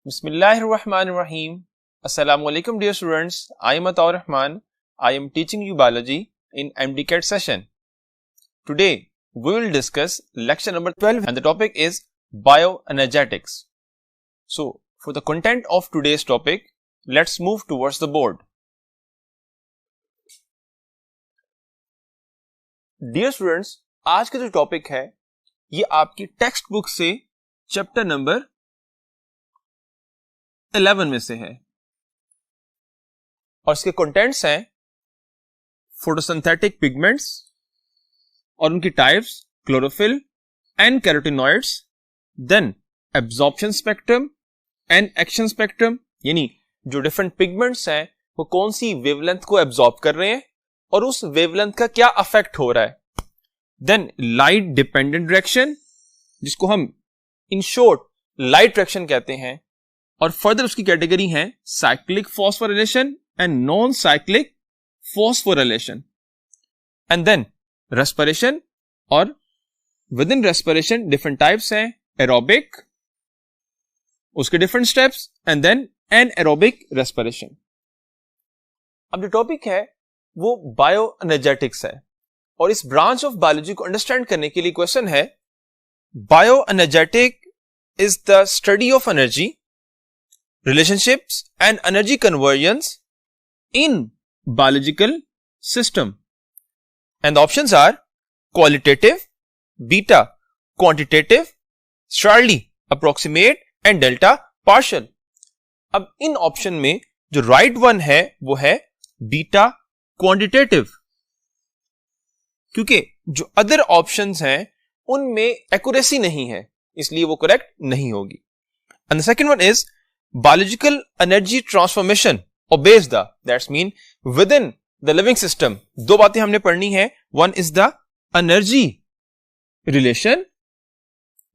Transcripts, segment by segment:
Bismillahirrahmanirrahim. Assalamu alaikum dear students. I am Ataur Rahman. I am teaching you biology in MDCAT session. Today we will discuss lecture number 12 and the topic is bioenergetics. So for the content of today's topic, let's move towards the board. Dear students, आज का जो topic है ये आपकी text book से chapter number 11 में से है और इसके कंटेंट्स हैं फोटोसिंथेटिक पिगमेंट्स और उनकी types, chlorophyll and carotenoids, then absorption spectrum and action spectrum, यानी जो डिफरेंट पिगमेंट्स हैं वो कौन सी वेवलेंथ को एब्जॉर्ब कर रहे हैं और उस वेवलेंथ का क्या अफेक्ट हो रहा है, देन लाइट डिपेंडेंट रिएक्शन जिसको हम इन शॉर्ट लाइट रिएक्शन कहते हैं, और फर्दर उसकी कैटेगरी है cyclic phosphorylation and non cyclic phosphorylation, and then respiration, और within respiration different types हैं, एरोबिक, उसके different steps, and then anaerobic respiration. अब जो टॉपिक है वो बायोएनर्जेटिक्स है और इस ब्रांच ऑफ बायोलॉजी को अंडरस्टैंड करने के लिए क्वेश्चन है, bioenergetic is the study of energy, relationships and energy conversions in biological system, and the options are qualitative, beta quantitative, Charlie approximate and delta partial. अब इन option में जो right one है वो है बीटा क्वांटिटेटिव, क्योंकि जो other options हैं उनमें एक्यूरेसी नहीं है इसलिए वो करेक्ट नहीं होगी. And the second one is biological energy transformation obeys the, that's mean within the living system. दो बातें हमने पढ़नी है. One is the energy relation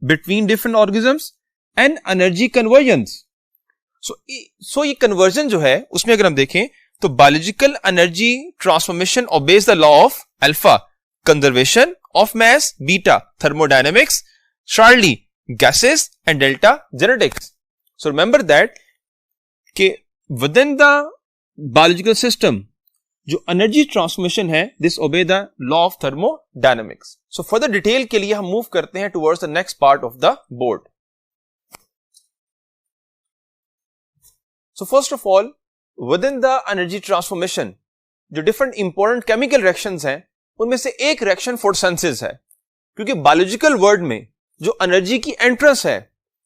between different organisms and energy conversions. So ये conversion जो है उसमें अगर हम देखें तो biological energy transformation obeys the law of alpha conservation of mass, beta thermodynamics, Charlie gases, and delta genetics. So remember that कि within the biological system जो energy transformation है this obey the law of thermodynamics. So further detail के लिए हम move करते हैं towards the next part of the board. So first of all within the energy transformation जो different important chemical reactions हैं उनमें से एक reaction photosynthesis है, क्योंकि biological world में जो energy की entrance है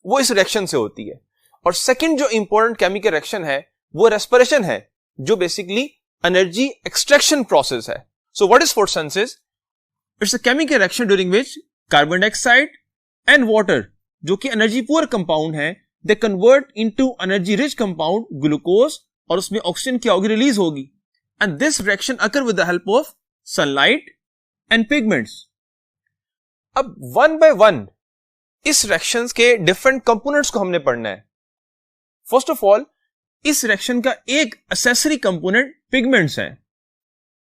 वो इस reaction से होती है. और सेकंड जो इंपॉर्टेंट केमिकल रिएक्शन है वो रेस्पिरेशन है जो बेसिकली एनर्जी एक्सट्रैक्शन प्रोसेस है. So what is photosynthesis? It's a chemical reaction during which carbon dioxide and water जो कि एनर्जी पुअर कंपाउंड है they convert into energy rich compound glucose, और उसमें ऑक्सीजन क्या होगी, रिलीज होगी. And this reaction occur with the help of sunlight and pigments. अब one by one इस रिएक्शंस के डिफरेंट कंपोनेंट्स को हमने पढ़ना है. फर्स्ट ऑफ ऑल इस रिएक्शन का एक एसेसरी कंपोनेंट पिगमेंट्स हैं,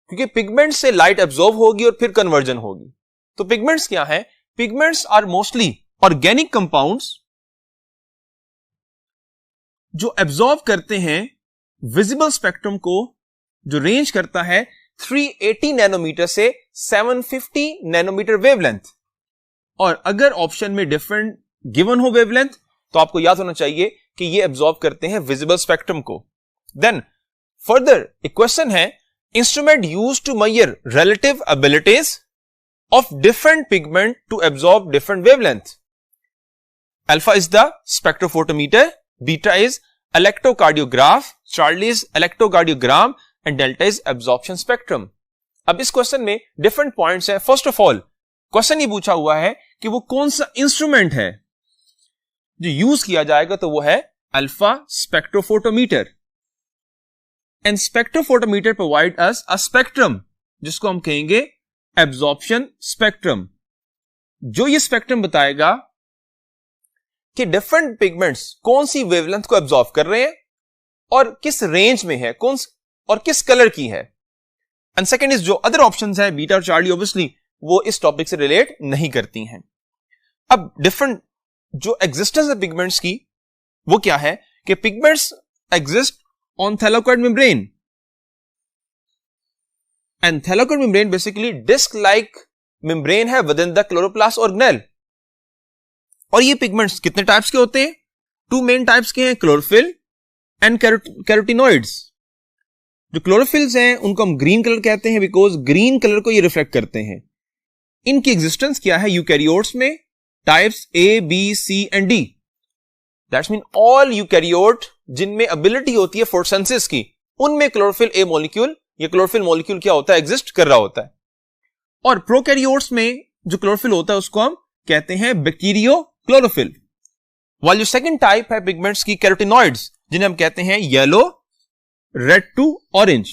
क्योंकि पिगमेंट्स से लाइट एब्जॉर्ब होगी और फिर कन्वर्जन होगी. तो पिगमेंट्स क्या हैं? Pigments are mostly organic compounds जो एब्जॉर्ब करते हैं विजिबल स्पेक्ट्रम को, जो रेंज करता है 380 नैनोमीटर से 750 नैनोमीटर वेवलेंथ. और अगर ऑप्शन में डिफरेंट गिवन हो वेवलेंथ तो आपको याद होना चाहिए कि ये एब्जॉर्ब करते हैं विजिबल स्पेक्ट्रम को. देन फर्दर एक क्वेश्चन है, instrument used to measure relative abilities of different pigment to absorb different wavelength. Alpha is the spectrophotometer, beta is electrocardiograph, Charlie is electrocardiogram, and delta is absorption spectrum. अब इस question में different points हैं. First of all question ये पूछा हुआ है कि वो कौन सा इंस्ट्रूमेंट है जो यूज किया जाएगा, तो वो है alpha spectrophotometer. And spectrophotometer provide us a spectrum जिसको हम कहेंगे एब्जॉर्प्शन स्पेक्ट्रम, जो ये स्पेक्ट्रम बताएगा कि डिफरेंट पिगमेंट्स कौन सी वेवलेंथ को एब्जॉर्ब कर रहे हैं और किस रेंज में है, कौन और किस कलर की है. एंड सेकंड इज जो अदर ऑप्शंस है बीटा और चार्ली, ऑब्वियसली वो इस टॉपिक से रिलेट नहीं करती हैं. अब डिफरेंट जो एग्जिस्टेंस है पिगमेंट्स की वो क्या है कि pigments exist on thylakoid membrane, and thylakoid membrane basically disc like membrane है within the chloroplast organelle. और ये पिगमेंट्स कितने टाइप्स के होते हैं? टू मेन टाइप्स के हैं, क्लोरोफिल एंड कैरोटिनॉइड्स। जो क्लोरोफिल्स हैं उनको हम ग्रीन कलर कहते हैं बिकॉज ग्रीन कलर को ये रिफ्लेक्ट करते हैं। इनकी एग्जिस्टेंस क्या है यूकैरियोट्स में? Types A, B, C and D. That's mean all eukaryote जिनमें एबिलिटी होती है फोटोसिंथेसिस की, उनमें क्लोरोफिल ए मॉलिक्यूल या क्लोरोफिल मॉलिक्यूल क्या होता है? एग्जिस्ट कर रहा होता है। और प्रोकैरियोट्स में जो क्लोरोफिल होता है उसको हम कहते हैं बैक्टीरियो क्लोरोफिल। वाइल जो सेकंड टाइप है पिगमेंट्स की, कैरोटिनॉइड्स, जिन्हें हम कहते हैं येलो, रेड टू ऑरेंज,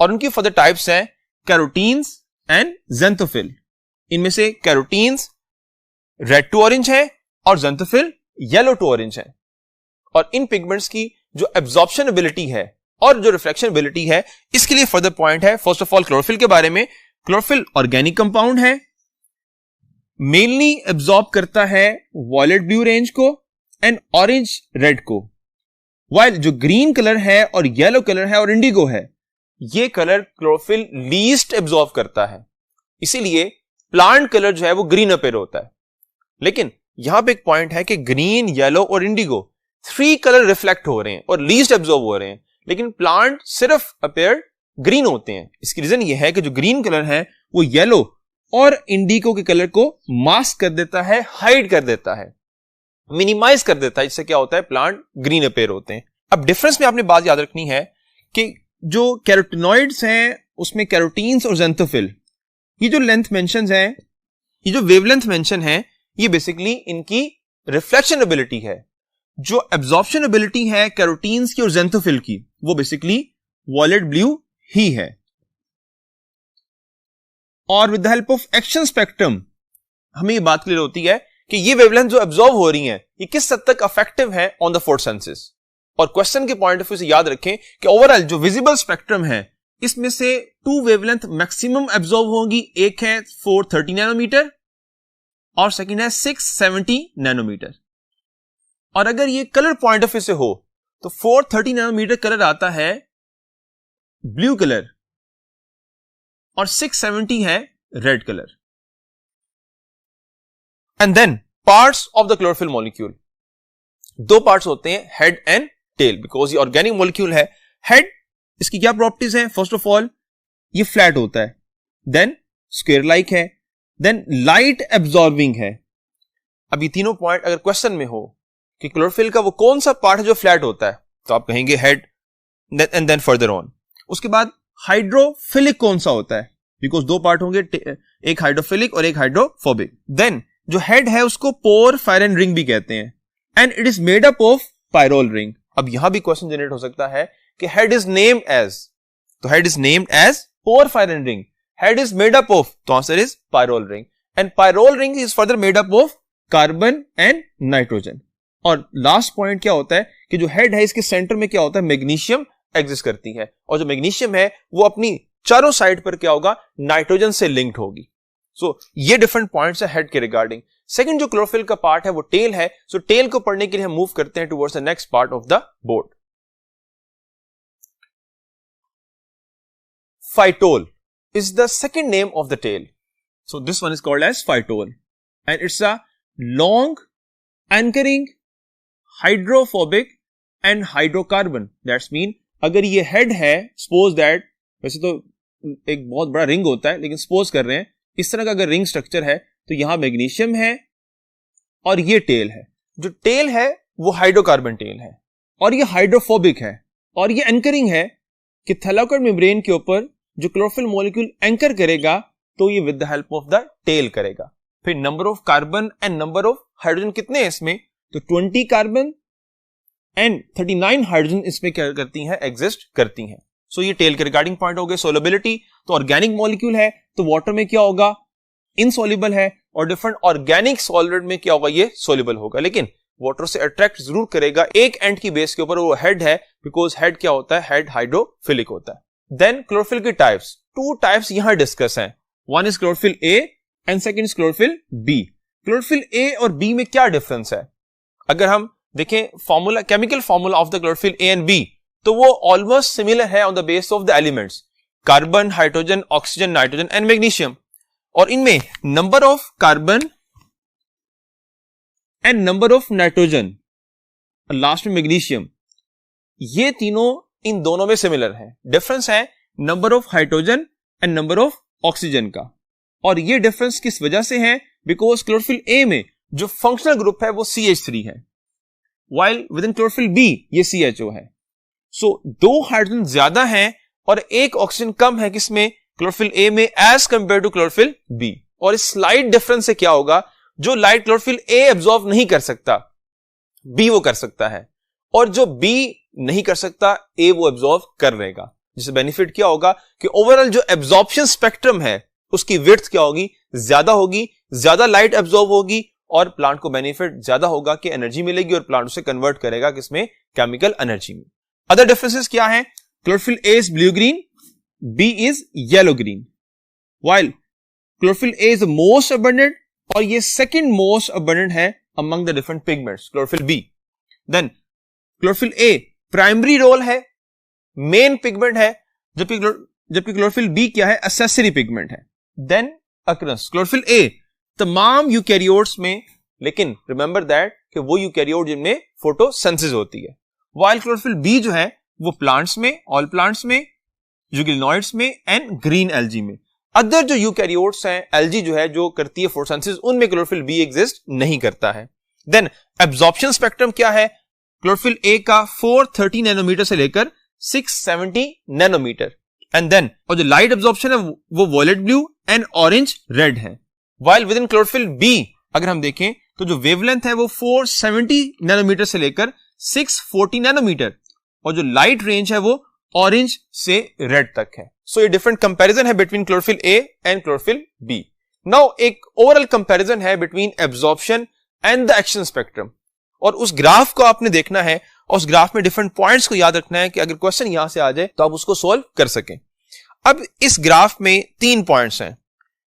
और उनकी फर्दर टाइप्स हैं कैरोटीन्स एंड ज़ेंथोफिल। इनमें से कैरोटीन्स रेड टू ऑरेंज है और ज़ेंथोफिल येलो टू ऑरेंज है। और इन पिगमेंट्स की जो एब्जॉर्प्शन एबिलिटी है और जो रिफ्लेक्शन एबिलिटी है, इसके लिए फर्दर पॉइंट है फर्स्ट ऑफ ऑल क्लोरोफिल के बारे में। क्लोरोफिल ऑर्गेनिक कंपाउंड है, मेनली एब्जॉर्ब करता है वॉयलेट ब्लू रेंज को एंड ऑरेंज रेड को। वाइल जो ग्रीन कलर है और येलो कलर है और इंडिगो है, ये कलर क्लोरोफिल लीस्ट एब्जॉर्ब करता है, इसीलिए प्लांट कलर जो है वो ग्रीन अपीयर होता है। लेकिन यहां पे एक पॉइंट है कि ग्रीन, येलो और इंडिगो 3 कलर रिफ्लेक्ट हो रहे हैं और लीस्ट एब्जॉर्ब हो रहे हैं, लेकिन प्लांट सिर्फ अपीयर ग्रीन होते हैं। इसकी रीजन ये है कि जो ग्रीन कलर है वो येलो और इंडिगो के कलर को मास्क कर देता है, हाइड कर देता है, मिनिमाइज कर देता है, इससे क्या होता है? प्लांट ग्रीन अपीयर होते हैं। अब डिफरेंस में आपने बात याद रखनी है कि जो कैरोटिनॉइड्स हैं उसमें कैरोटीन्स और ज़ेंथोफिल, ये जो लेंथ मेंशंस हैं, ये जो वेवलेंथ मेंशन है, ये बेसिकली इनकी रिफ्लेक्शन एबिलिटी है। जो एब्जॉर्प्शन एबिलिटी है कैरोटीन्स की और ज़ेंथोफिल की, वो बेसिकली वॉयलेट ब्लू ही है। और with the help of action spectrum हमें ये बात क्लियर होती है कि ये वेवलेंथ जो एब्जॉर्ब हो रही हैं, ये किस हद तक अफेक्टिव है ऑन द फोटोसिंथेसिस। और क्वेश्चन के पॉइंट ऑफ व्यू से याद रखें कि ओवरऑल जो विजिबल स्पेक्ट्रम है, इसमें से 2 वेवलेंथ मैक्सिमम एब्जॉर्ब होंगी। एक है 430 नैनोमीटर और सेकंड है 670 नैनोमीटर। और अगर ये कलर पॉइंट ऑफ व्यू से हो तो 430 नैनोमीटर कलर आता है ब्लू कलर और 670 है red colour. And then parts of the chlorophyll molecule, 2 parts होते हैं, हेड एंड टेल, बिकॉज ये ऑर्गेनिक मॉलिक्यूल है। हेड, इसकी क्या प्रॉपर्टीज हैं? फर्स्ट ऑफ ऑल ये फ्लैट होता है, देन स्क्वायर लाइक है, देन लाइट एब्जॉर्बिंग है। अब ये तीनों पॉइंट अगर क्वेश्चन में हो कि क्लोरोफिल का वो कौन सा पार्ट है जो फ्लैट होता है, तो आप कहेंगे head, and then further on. उसके बाद हाइड्रोफिलिक कौन सा होता है, बिकॉज 2 पार्ट होंगे, एक हाइड्रोफिलिक और एक हाइड्रोफोबिक। देन जो हेड है उसको पोरफायरिन रिंग भी कहते हैं, and it is made up of pyrrole ring. अब यहां भी क्वेश्चन जनरेट हो सकता है कि हेड इज नेम्ड एज, तो head is named as porphyrin ring, head is made up of, तो answer is pyrrole ring, and pyrrole ring is further made up of carbon and nitrogen. और last point क्या होता है कि जो head है इसके सेंटर में क्या होता है? मैग्नीशियम एग्जिस्ट करती है, और जो मैग्नीशियम है वो अपनी चारों साइड पर क्या होगा? नाइट्रोजन से लिंक्ड होगी। सो ये डिफरेंट पॉइंट्स है हेड के रिगार्डिंग। सेकंड जो क्लोरोफिल का पार्ट है वो टेल है। सो टेल को पढ़ने के लिए हम मूव करते हैं towards the next part of the board. Phytol is the second name of the tail. So this one is called as phytole, and it's a long anchoring hydrophobic and hydrocarbon. That's mean अगर ये head है, suppose that, वैसे तो एक बहुत बड़ा ring होता है, लेकिन suppose कर रहे हैं इस तरह का अगर रिंग स्ट्रक्चर है, तो यहां मैग्नीशियम है और ये टेल है। जो टेल है वो हाइड्रोकार्बन टेल है, और ये हाइड्रोफोबिक है, और ये एंकरिंग है कि थैलाकोइड मेम्ब्रेन के ऊपर जो क्लोरोफिल मॉलिक्यूल एंकर करेगा तो ये with the help of the tail करेगा। फिर number of carbon and number of hydrogen कितने हैं इसमें? तो 20 कार्बन एंड 39 हाइड्रोजन इसमें क्या करती हैं? एग्जिस्ट करती हैं। सो ये टेल के रिगार्डिंग पॉइंट हो गए। सोलेबिलिटी, तो ऑर्गेनिक मॉलिक्यूल है तो वाटर में क्या होगा? इनसोल्युबल है, और डिफरेंट ऑर्गेनिक सॉलिड में क्या होगा? ये सोल्युबल होगा, लेकिन वाटर से अट्रैक्ट जरूर करेगा एक एंड की बेस के ऊपर, वो हेड है, बिकॉज हेड क्या होता है? हेड हाइड्रोफिलिक होता है। देन क्लोरोफिल के टाइप्स, 2 टाइप्स यहां डिस्कस हैं। One is chlorophyll A and second is chlorophyll B. Chlorophyll A और बी में क्या डिफरेंस है? अगर हम देखें formula, chemical formula of the chlorophyll A and B, तो वो ऑलमोस्ट सिमिलर है on the base of the elements carbon, hydrogen, oxygen, nitrogen and magnesium. और इनमें number of carbon and number of nitrogen, last में magnesium, ये तीनों इन दोनों में सिमिलर है। डिफरेंस है number of hydrogen and number of oxygen का। और ये डिफरेंस किस वजह से है? बिकॉज क्लोरोफिल ए में जो फंक्शनल ग्रुप है वो CH3 है, while within chlorophyll B ये CHO है। सो 2 हाइड्रोजन ज्यादा है और 1 ऑक्सीजन कम है किसमें? क्लोरोफिल ए में as compare to chlorophyll B. और इस स्लाइट डिफरेंस से क्या होगा? जो लाइट क्लोरोफिल ए एब्जॉर्ब नहीं कर सकता, बी वो कर सकता है, और जो बी नहीं कर सकता, ए वो एब्जॉर्ब कर लेगा। जिससे बेनिफिट क्या होगा कि ओवरऑल जो एब्जॉर्प्शन स्पेक्ट्रम है उसकी विड्थ क्या होगी? ज्यादा होगी, ज्यादा लाइट एब्जॉर्ब होगी और प्लांट को बेनिफिट ज्यादा होगा कि एनर्जी मिलेगी और प्लांट उसे कन्वर्ट करेगा किसमें? केमिकल एनर्जी में। अदर डिफरेंसेस क्या है? Chlorophyll A is blue green, B is yellow green, while chlorophyll A is most abundant और ये सेकंड मोस्ट अबंडेंट है among the different pigments chlorophyll B. Then chlorophyll A primary role है, main pigment है, जबकि chlorophyll B क्या है? Accessory pigment है। Then occurrence chlorophyll A तमाम यूकैरियोट्स में, लेकिन रिमेंबर दैट कि वो यूकैरियोट जिनमें फोटोसिंथेसिस होती है, वाइल क्लोरोफिल बी जो है वो प्लांट्स में, ऑल प्लांट्स में, यूगिनॉइड्स में एंड ग्रीन एल्गी में। अदर जो यूकैरियोट्स हैं, एल्गी जो है जो करती है फोटोसिंथेसिस, उनमें क्लोरोफिल बी एग्जिस्ट नहीं करता है। देन एब्जॉर्प्शन स्पेक्ट्रम क्या है? क्लोरोफिल ए का 430 नैनोमीटर से लेकर 670 नैनोमीटर। एंड देन और जो लाइट एब्जॉर्प्शन है वो violet blue and orange red है। While within chlorophyll B अगर हम देखें तो जो वेवलेंथ है वो 470 नैनोमीटर से लेकर 640 नैनोमीटर और जो लाइट रेंज है वो ऑरेंज से रेड तक है। सो ये डिफरेंट कंपैरिजन है between chlorophyll A and chlorophyll B. Now एक ओवरऑल कंपैरिजन है between absorption and the action spectrum, और उस ग्राफ को आपने देखना है और उस ग्राफ में डिफरेंट पॉइंट्स को याद रखना है कि अगर क्वेश्चन यहां से आ जाए तो आप उसको सोल्व कर सकें। अब इस ग्राफ में 3 पॉइंट्स हैं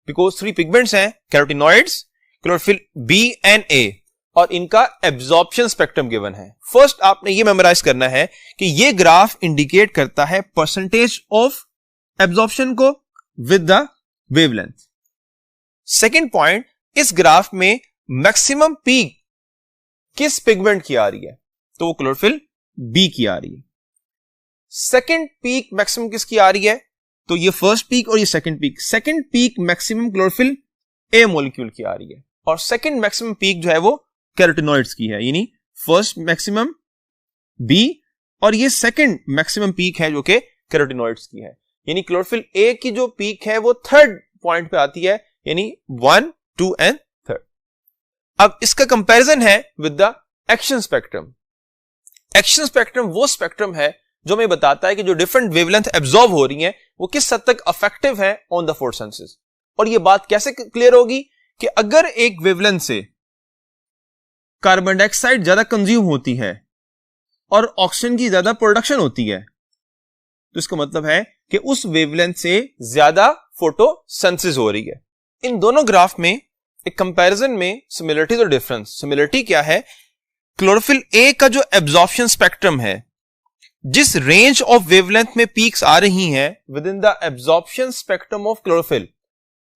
बिकॉज 3 पिगमेंट्स हैं, कैरोटिनॉइड्स, क्लोरोफिल बी एंड ए, और इनका एब्जॉर्प्शन स्पेक्ट्रम गिवन है। फर्स्ट आपने ये मेमोराइज करना है कि ये ग्राफ इंडिकेट करता है परसेंटेज ऑफ एब्जॉर्प्शन को with the wavelength. Second point, इस ग्राफ में मैक्सिमम पीक किस पिगमेंट की आ रही है? तो वो क्लोरोफिल बी की आ रही है। सेकेंड पीक मैक्सिमम किसकी आ रही है? तो ये फर्स्ट पीक और ये second peak. Second peak maximum chlorophyll A molecule की आ रही है और सेकेंड मैक्सिमम पीक जो है वो कैरोटिनॉइड्स की है, यानी फर्स्ट मैक्सिमम बी और ये सेकेंड मैक्सिमम पीक है जो कि कैरोटिनॉइड्स की है। यानी क्लोरोफिल ए की जो पीक है वो थर्ड पॉइंट पे आती है, यानी 1, 2 एंड 3rd। अब इसका कंपैरिजन है with the action spectrum. Action spectrum वो स्पेक्ट्रम है जो हमें बताता है कि जो डिफरेंट वेवलेंथ एब्जॉर्ब हो रही हैं वो किस हद तक अफेक्टिव है ऑन द फोटोसिंथेसिस। और ये बात कैसे क्लियर होगी कि अगर एक वेवलेंथ से कार्बन डाइऑक्साइड ज्यादा कंज्यूम होती है और ऑक्सीजन की ज्यादा प्रोडक्शन होती है तो इसका मतलब है कि उस वेवलेंथ से ज्यादा फोटोसिंथेसिस हो रही है। इन दोनों ग्राफ में एक कंपैरिजन में सिमिलरिटीज और डिफरेंस। सिमिलरिटी क्या है? क्लोरोफिल ए का जो एब्जॉर्प्शन स्पेक्ट्रम है, जिस रेंज ऑफ वेवलेंथ में पीक्स आ रही हैं with in the absorption spectrum of chlorophyll,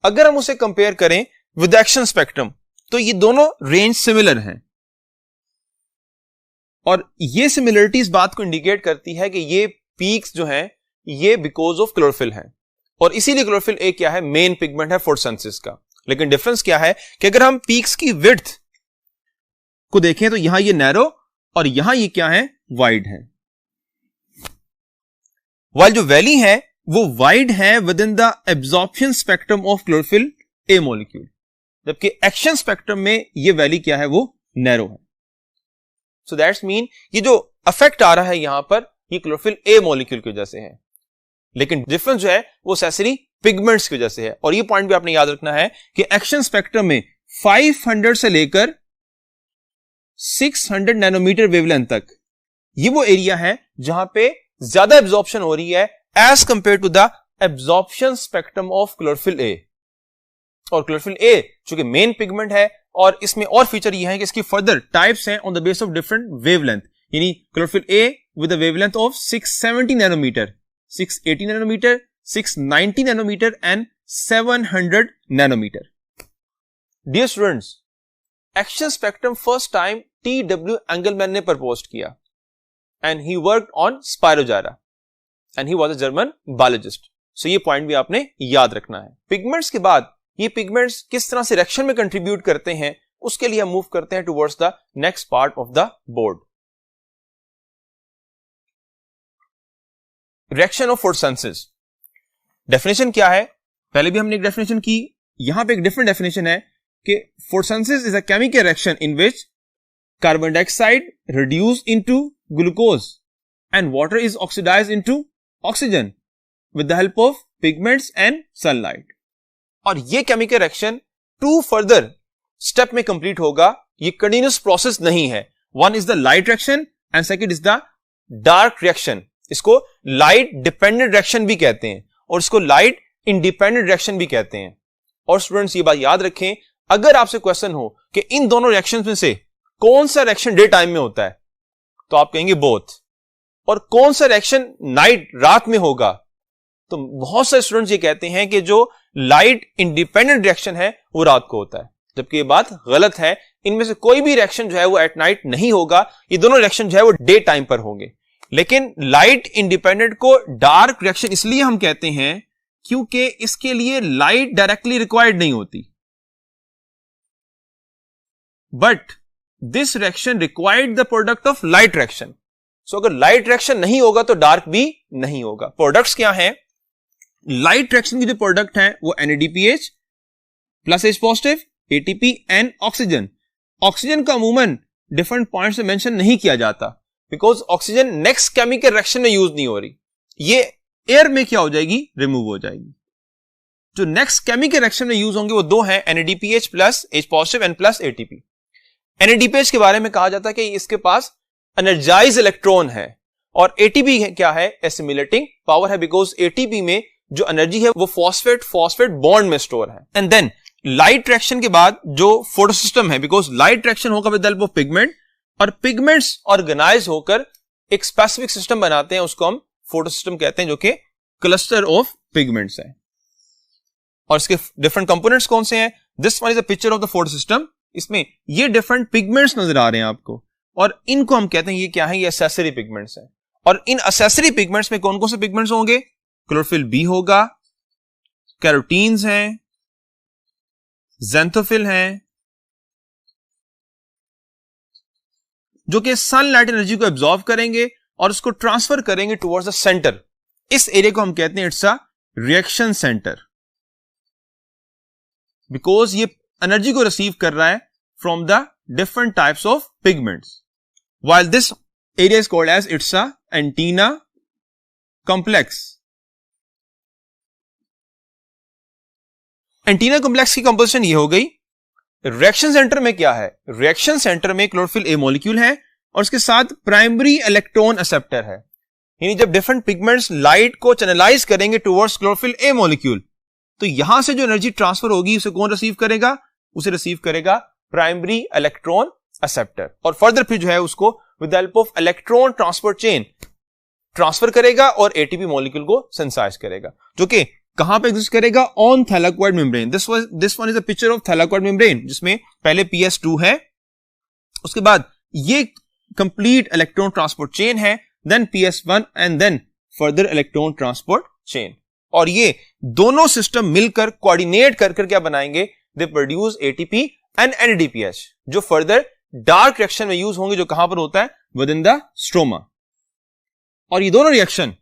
अगर हम उसे कंपेयर करें विद एक्शन स्पेक्ट्रम तो ये दोनों रेंज सिमिलर हैं। और ये सिमिलरिटी इस बात को इंडिकेट करती है कि ये पीक्स जो हैं ये बिकॉज ऑफ क्लोरोफिल हैं और इसीलिए क्लोरोफिल ए क्या है? मेन पिगमेंट है फोटोसिंथेसिस का। लेकिन डिफरेंस क्या है कि अगर हम पीक्स की विड्थ को देखें तो यहां ये नैरो और यहां ये क्या है? वाइड है। वाइल जो वैली है वो वाइड है within the absorption spectrum of chlorophyll A molecule, जबकि एक्शन स्पेक्ट्रम में ये वैली क्या है? वो नैरो है। सो दैट्स मीन ये जो अफेक्ट आ रहा है यहां पर ये क्लोरोफिल ए मॉलिक्यूल की वजह से है, लेकिन डिफरेंस जो है वो एक्सेसरी पिगमेंट्स की वजह से है। और ये पॉइंट भी आपने याद रखना है कि एक्शन स्पेक्ट्रम में 500 से लेकर 600 नैनोमीटर वेवलेंथ तक ये वो एरिया है जहां पे ज्यादा एब्जॉर्प्शन हो रही है as compare to the absorption spectrum of chlorophyll A. और क्लोरोफिल ए चूंकि मेन पिगमेंट है, और इसमें और फीचर ये है कि इसकी फर्दर टाइप्स हैं on the base of different wavelength, यानी chlorophyll A with a wavelength of 670 nanometre, 680 nanometre, 690 nanometre and 700 nanometre. Dear students, action spectrum first time T.W. Engelmann ने प्रपोज किया and he worked on spirogyra and he was a German biologist. So ये point भी आपने याद रखना है. Pigments के बाद ये पिगमेंट्स किस तरह से रिएक्शन में कंट्रीब्यूट करते हैं, उसके लिए हम मूव करते हैं towards the next part of the board. Reaction of photosynthesis. Definition क्या है? पहले भी हमने एक डेफिनेशन की, यहां पे एक डिफरेंट डेफिनेशन है कि photosynthesis is a chemical reaction in which carbon dioxide reduced into glucose and water is oxidized into oxygen with the help of pigments and sunlight. और ये केमिकल रिएक्शन 2 फर्दर स्टेप में complete होगा. ये continuous process नहीं है. One is the light reaction and second is the dark reaction. इसको light dependent reaction भी कहते हैं और इसको लाइट इंडिपेंडेंट रिएक्शन भी कहते हैं. और स्टूडेंट्स ये बात याद रखें, अगर आपसे क्वेश्चन हो कि इन दोनों रिएक्शंस में से कौन सा रिएक्शन डे टाइम में होता है, तो आप कहेंगे बोथ. और कौन सा रिएक्शन नाइट रात में होगा, तो बहुत सारे स्टूडेंट्स ये कहते हैं कि जो लाइट इंडिपेंडेंट रिएक्शन है वो रात को होता है, जबकि ये बात गलत है. इनमें से कोई भी रिएक्शन जो है वो एट नाइट नहीं होगा. ये दोनों रिएक्शन जो है वो डे टाइम पर होंगे. लेकिन लाइट इंडिपेंडेंट को डार्क रिएक्शन इसलिए हम कहते हैं क्योंकि इसके लिए लाइट डायरेक्टली रिक्वायर्ड नहीं होती, but this reaction required the product of light reaction. So अगर लाइट रिएक्शन नहीं होगा तो डार्क भी नहीं होगा. प्रोडक्ट्स क्या हैं? लाइट रिएक्शन की जो प्रोडक्ट है वो NADPH plus H positive, ATP and oxygen. Oxygen का अमूमन डिफरेंट पॉइंट्स में मेंशन नहीं किया जाता because oxygen next chemical reaction में यूज नहीं हो रही. ये एयर में क्या हो जाएगी? रिमूव हो जाएगी. जो नेक्स्ट केमिकल रिएक्शन में यूज होंगे वो दो हैं, NADPH plus H positive and plus ATP. NADPH के बारे में कहा जाता है कि इसके पास एनर्जाइज इलेक्ट्रॉन है और ATP क्या है? एसिमिलेटिंग पावर है, बिकॉज ATP में जो एनर्जी है वो फॉस्फेट बॉन्ड में स्टोर है. एंड देन लाइट रिएक्शन के बाद जो फोटोसिस्टम है, बिकॉज लाइट रिएक्शन होगा with the help of pigment और पिगमेंट्स ऑर्गेनाइज होकर एक स्पेसिफिक सिस्टम बनाते हैं, उसको हम फोटोसिस्टम कहते हैं, जो कि क्लस्टर ऑफ पिगमेंट्स है. और इसके डिफरेंट कंपोनेंट्स कौन से हैं? This one is a picture of the photosystem. इसमें ये डिफरेंट पिगमेंट्स नजर आ रहे हैं आपको और इनको हम कहते हैं ये क्या है? ये एक्सेसरी पिगमेंट्स हैं. और इन एक्सेसरी पिगमेंट्स में कौन कौन से पिगमेंट्स होंगे? क्लोरोफिल बी होगा, कैरोटीन्स हैं, ज़ैंथोफिल हैं, जो कि सनलाइट एनर्जी को एब्जॉर्ब करेंगे और उसको ट्रांसफर करेंगे टुवर्ड्स द सेंटर. इस एरिया को हम कहते हैं it's a reaction centre, because ये एनर्जी को रिसीव कर रहा है from the different types of pigments. while this area is called as it's a antenna complex. Antenna complex की कंपोजिशन ये हो गई. रिएक्शन सेंटर में क्या है? रिएक्शन सेंटर में क्लोरोफिल ए मॉलिक्यूल है और उसके साथ प्राइमरी इलेक्ट्रॉन एक्सेप्टर है. यानी जब डिफरेंट पिगमेंट्स लाइट को चैनलाइज करेंगे टुवर्ड्स क्लोरोफिल ए मॉलिक्यूल, तो यहां से जो एनर्जी ट्रांसफर होगी उसे कौन रिसीव करेगा? उसे रिसीव करेगा प्राइमरी इलेक्ट्रॉन एक्सेप्टर. और फर्दर फिर जो है उसको with the help of electron transport chain transfer करेगा और एटीपी मॉलिक्यूल को सिंथेसाइज करेगा, जो कि कहां पे एग्जिस्ट करेगा? On thylakoid membrane. This one is a picture of thylakoid membrane, जिसमें पहले PS2 है, उसके बाद ये कंप्लीट इलेक्ट्रॉन ट्रांसपोर्ट चेन है, then PS1 and then further electron transport chain. और ये दोनों सिस्टम मिलकर कोऑर्डिनेट कर क्या बनाएंगे? They produce ATP and NADPH, जो फर्दर डार्क रिएक्शन में यूज होंगे, जो कहां पर होता है? Within the stroma. और ये दोनों reaction,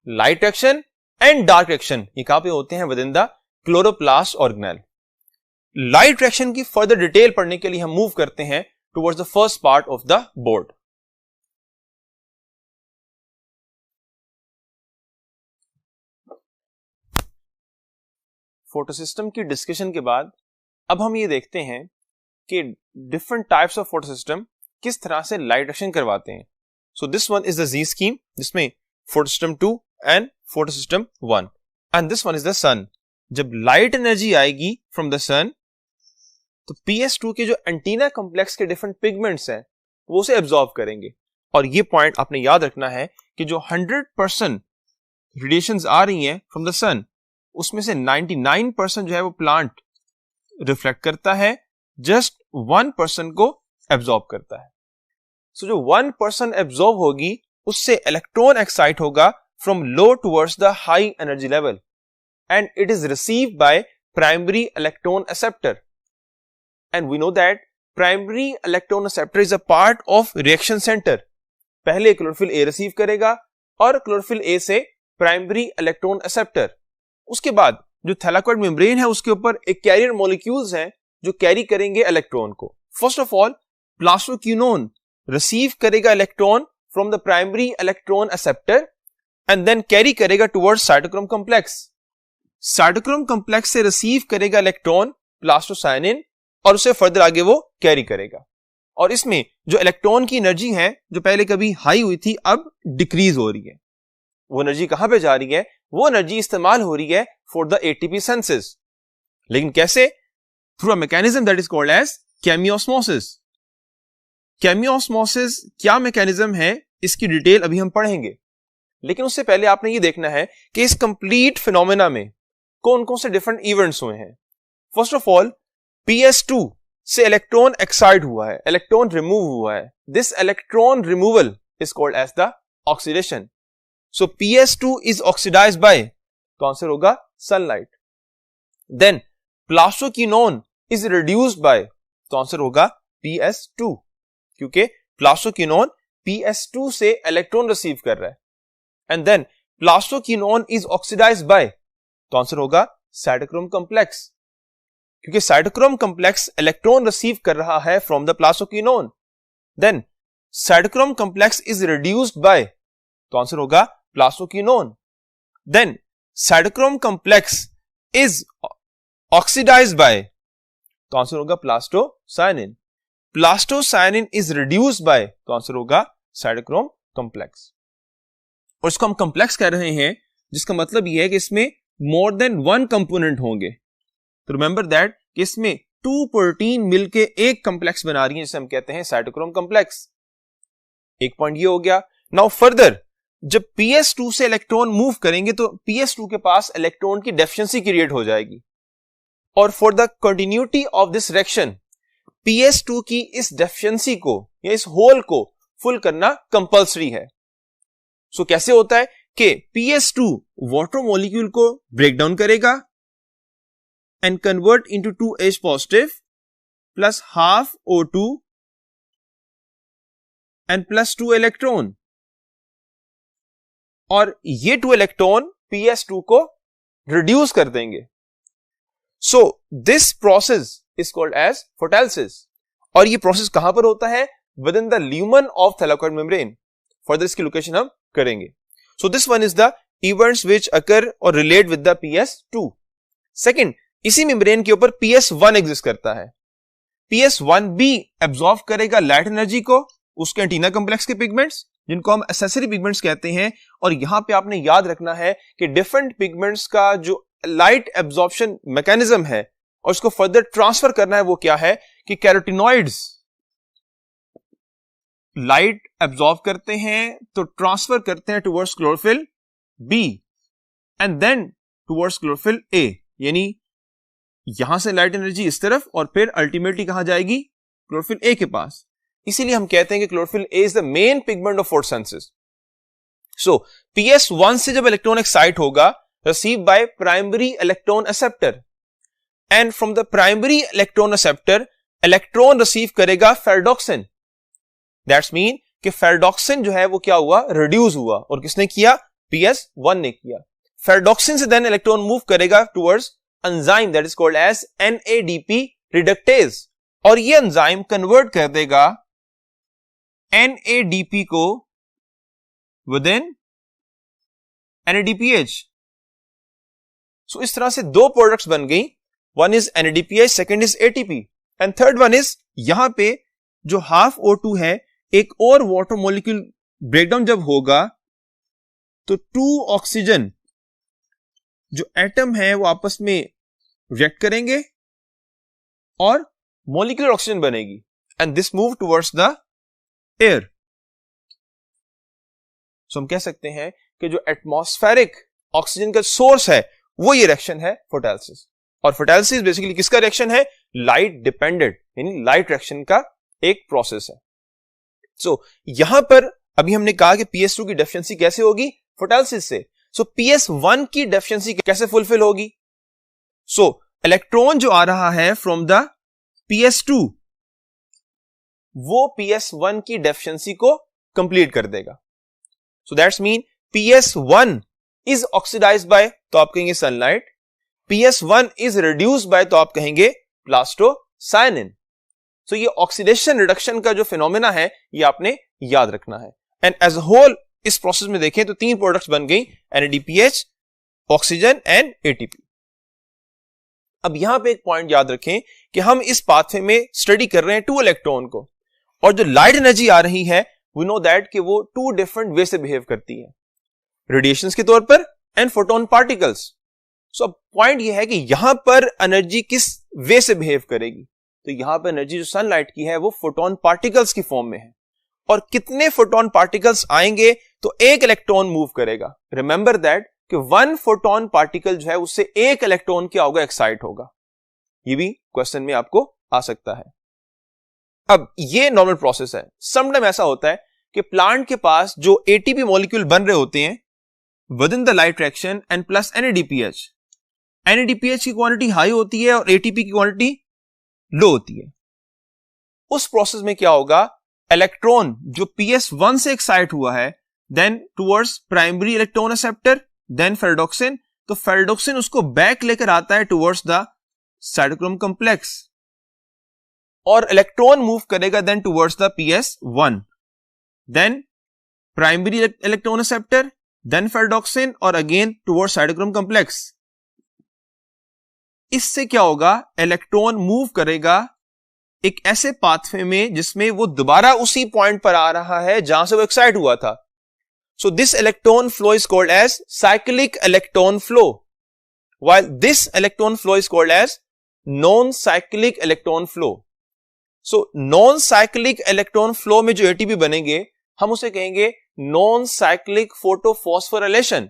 light reaction and dark reaction, ये कहां पे होते हैं? With in the chloroplast organelle. Light reaction की फर्दर डिटेल पढ़ने के लिए हम मूव करते हैं towards the first part of the board. Photosystem की डिस्कशन के बाद अब हम ये देखते हैं कि डिफरेंट टाइप्स ऑफ फोटोसिस्टम किस तरह से लाइट रिएक्शन करवाते हैं. So this one is the Z scheme, जिसमें photosystem 2 and photosystem 1, and this one is the sun. जब लाइट एनर्जी आएगी फ्रॉम द सन तो PS2 के जो एंटीना कॉम्प्लेक्स के डिफरेंट पिगमेंट्स हैं वो उसे एब्जॉर्ब करेंगे। और ये पॉइंट आपने याद रखना है कि जो 100% रेडिएशंस आ रही हैं फ्रॉम द सन उसमें से 99% जो है वो प्लांट रिफ्लेक्ट करता है, जस्ट 1% को एब्जॉर्ब करता है। सो जो 1% एब्जॉर्ब होगी उससे इलेक्ट्रॉन एक्साइट होगा from low towards the high energy level and it is received by primary electron acceptor. And we know that primary electron acceptor is a part of reaction centre. पहले chlorophyll A receive करेगा और chlorophyll ए से primary electron acceptor. उसके बाद जो थैलाकोइड membrane है उसके ऊपर एक कैरियर मॉलिक्यूल्स हैं जो कैरी करेंगे इलेक्ट्रॉन को। First of all plastoquinone receive करेगा electron from the primary electron acceptor and then carry करेगा towards cytochrome complex. Cytochrome complex से रिसीव करेगा इलेक्ट्रॉन प्लास्टोसायनिन और उसे फर्दर आगे वो कैरी करेगा। और इसमें जो इलेक्ट्रॉन की एनर्जी है जो पहले कभी हाई हुई थी अब डिक्रीज हो रही है। वो एनर्जी कहां पे जा रही है? वो एनर्जी इस्तेमाल हो रही है फॉर द एटीपी सिंथेसिस। लेकिन कैसे? Through a mechanism that is called as chemiosmosis. Chemiosmosis क्या मैकेनिज्म है इसकी डिटेल अभी हम पढ़ेंगे, लेकिन उससे पहले आपने ये देखना है कि इस कंप्लीट फिनोमेना में कौन कौन से डिफरेंट इवेंट्स हुए हैं। फर्स्ट ऑफ ऑल PS2 से इलेक्ट्रॉन एक्साइट हुआ है, इलेक्ट्रॉन रिमूव हुआ है। This electron removal is called as the oxidation. So PS2 is oxidised by, तो आंसर होगा sunlight. Then plastoquinone is reduced by, तो आंसर होगा PS2, क्योंकि प्लास्टोक्विनोन PS2 से इलेक्ट्रॉन रिसीव कर रहा है। And then plastoquinone is oxidised by, तो आंसर होगा साइटोक्रोम कॉम्प्लेक्स, क्योंकि साइटोक्रोम कॉम्प्लेक्स इलेक्ट्रॉन रिसीव कर रहा है from the plastoquinone. Then cytochrome complex is reduced by, तो आंसर होगा plastoquinone. Then cytochrome complex is oxidised by, तो आंसर होगा plastocyanin. Plastocyanin is reduced by, तो आंसर होगा साइटोक्रोम कॉम्प्लेक्स। और इसको हम कॉम्प्लेक्स कह रहे हैं जिसका मतलब यह है कि इसमें मोर देन वन कंपोनेंट होंगे। तो रिमेंबर दैट कि इसमें 2 प्रोटीन मिलके एक कॉम्प्लेक्स बना रही है जिसे हम कहते हैं साइटोक्रोम कॉम्प्लेक्स। एक पॉइंट ये हो गया। नाउ फर्दर जब PS2 से इलेक्ट्रॉन मूव करेंगे तो PS2 के पास इलेक्ट्रॉन की डेफिशिएंसी क्रिएट हो जाएगी और for the continuity of this reaction PS2 की इस डेफिशिएंसी को या इस होल को फुल करना कंपल्सरी है। सो कैसे होता है कि PS2 वाटर मॉलिक्यूल को ब्रेक डाउन करेगा and convert into 2H positive plus half O2 and plus 2 electron, और ये 2 इलेक्ट्रॉन PS2 को रिड्यूस कर देंगे। So this process is called as photolysis. और ये प्रोसेस कहां पर होता है? Within the lumen of thylakoid membrane. Further इसकी लोकेशन हम करेंगे। So this one is the events which occur और relate with the PS2। Second, इसी मेम्ब्रेन के ऊपर PS1 एग्जिस्ट करता है। PS1 भी एब्जॉर्ब करेगा लाइट एनर्जी को, उसके एंटीना कॉम्प्लेक्स के पिगमेंट्स जिनको हम एक्सेसरी पिगमेंट्स कहते हैं। और यहां पे आपने याद रखना है कि डिफरेंट पिगमेंट्स का जो लाइट एब्जॉर्प्शन मैकेनिज्म है और उसको फर्दर ट्रांसफर करना है वो क्या है कि कैरोटिनॉइड्स लाइट एब्जॉर्ब करते हैं तो ट्रांसफर करते हैं towards chlorophyll B and then towards chlorophyll A, यानी यहां से लाइट एनर्जी इस तरफ और फिर अल्टीमेटली कहां जाएगी? क्लोरोफिल ए के पास। इसीलिए हम कहते हैं कि chlorophyll A is the main pigment of photosynthesis. So PS1 से जब इलेक्ट्रॉन एक्साइट होगा receive by primary electron acceptor and from the primary electron acceptor electron receive करेगा फेरडॉक्सिन। दैट्स मीन कि फेरडॉक्सिन जो है वो क्या हुआ? रिड्यूस हुआ। और किसने किया? PS1 ने किया। फेरडॉक्सिन से देन इलेक्ट्रॉन मूव करेगा towards enzyme that is called as NADP reductase, और ये एंजाइम कन्वर्ट कर देगा NADP को विद इन NADPH। सो इस तरह से 2 प्रोडक्ट्स बन गई। One is NADPH, second is ATP and third one is यहां पे जो हाफ O2 है, एक और वाटर मॉलिक्यूल ब्रेकडाउन जब होगा तो 2 ऑक्सीजन जो एटम है वो आपस में रिएक्ट करेंगे और मॉलिक्यूलर ऑक्सीजन बनेगी and this move towards the air. So हम कह सकते हैं कि जो एटमॉस्फेरिक ऑक्सीजन का सोर्स है वो ये रिएक्शन है फोटोलिसिस। और फोटोलिसिस बेसिकली किसका रिएक्शन है? लाइट डिपेंडेंट, यानी लाइट रिएक्शन का एक प्रोसेस है। सो यहां पर अभी हमने कहा कि PS2 की डेफिशिएंसी कैसे होगी? फोटोलिसिस से। सो PS1 की डेफिशिएंसी कैसे फुलफिल होगी? सो इलेक्ट्रॉन जो आ रहा है फ्रॉम द PS2 वो PS1 की डेफिशिएंसी को कंप्लीट कर देगा। So that's mean PS1 is oxidised by, तो आप कहेंगे sunlight. PS1 is reduced by, तो आप कहेंगे प्लास्टोसायनिन। सो ये ऑक्सीडेशन रिडक्शन का जो फिनोमेना है ये आपने याद रखना है। एंड एज अ होल इस प्रोसेस में देखें तो 3 प्रोडक्ट्स बन गई, NADPH, ऑक्सीजन एंड ATP। अब यहां पे एक पॉइंट याद रखें कि हम इस पाथवे में स्टडी कर रहे हैं 2 इलेक्ट्रॉन को, और जो लाइट एनर्जी आ रही है वी नो दैट कि वो 2 डिफरेंट वे से बिहेव करती है, रेडिएशंस के तौर पर एंड फोटोन पार्टिकल्स। सो अब पॉइंट ये है कि यहां पर एनर्जी किस वे से बिहेव करेगी। तो यहां पर एनर्जी जो सनलाइट की है वो फोटोन पार्टिकल्स की फॉर्म में है, और कितने फोटोन पार्टिकल्स आएंगे तो एक इलेक्ट्रॉन मूव करेगा। रिमेंबर दैट कि 1 फोटोन पार्टिकल जो है उससे एक इलेक्ट्रॉन क्या होगा? एक्साइट होगा। ये भी क्वेश्चन में आपको आ सकता है। अब ये नॉर्मल प्रोसेस है। समटाइम ऐसा होता है कि प्लांट के पास जो ATP मॉलिक्यूल बन रहे होते हैं with in the light reaction and plus NADPH, NADPH की क्वांटिटी हाई होती है और ATP की क्वांटिटी लो होती है। उस प्रोसेस में क्या होगा? इलेक्ट्रॉन जो PS1 से एक्साइट हुआ है then towards primary electron acceptor then ferredoxin, तो फेरेडोक्सिन उसको बैक लेकर आता है टुवर्ड्स द साइटोक्रोम कॉम्प्लेक्स, और इलेक्ट्रॉन मूव करेगा then towards the PS1, then primary electron acceptor then ferredoxin और अगेन टुवर्ड्स साइटोक्रोम कॉम्प्लेक्स। इससे क्या होगा? इलेक्ट्रॉन मूव करेगा एक ऐसे पाथवे में जिसमें वो दोबारा उसी पॉइंट पर आ रहा है जहां से वो एक्साइट हुआ था। So this electron flow is called as cyclic electron flow, while this electron flow is called as non-cyclic electron flow. So non-cyclic electron flow में जो ATP बनेंगे हम उसे कहेंगे non-cyclic photophosphorylation,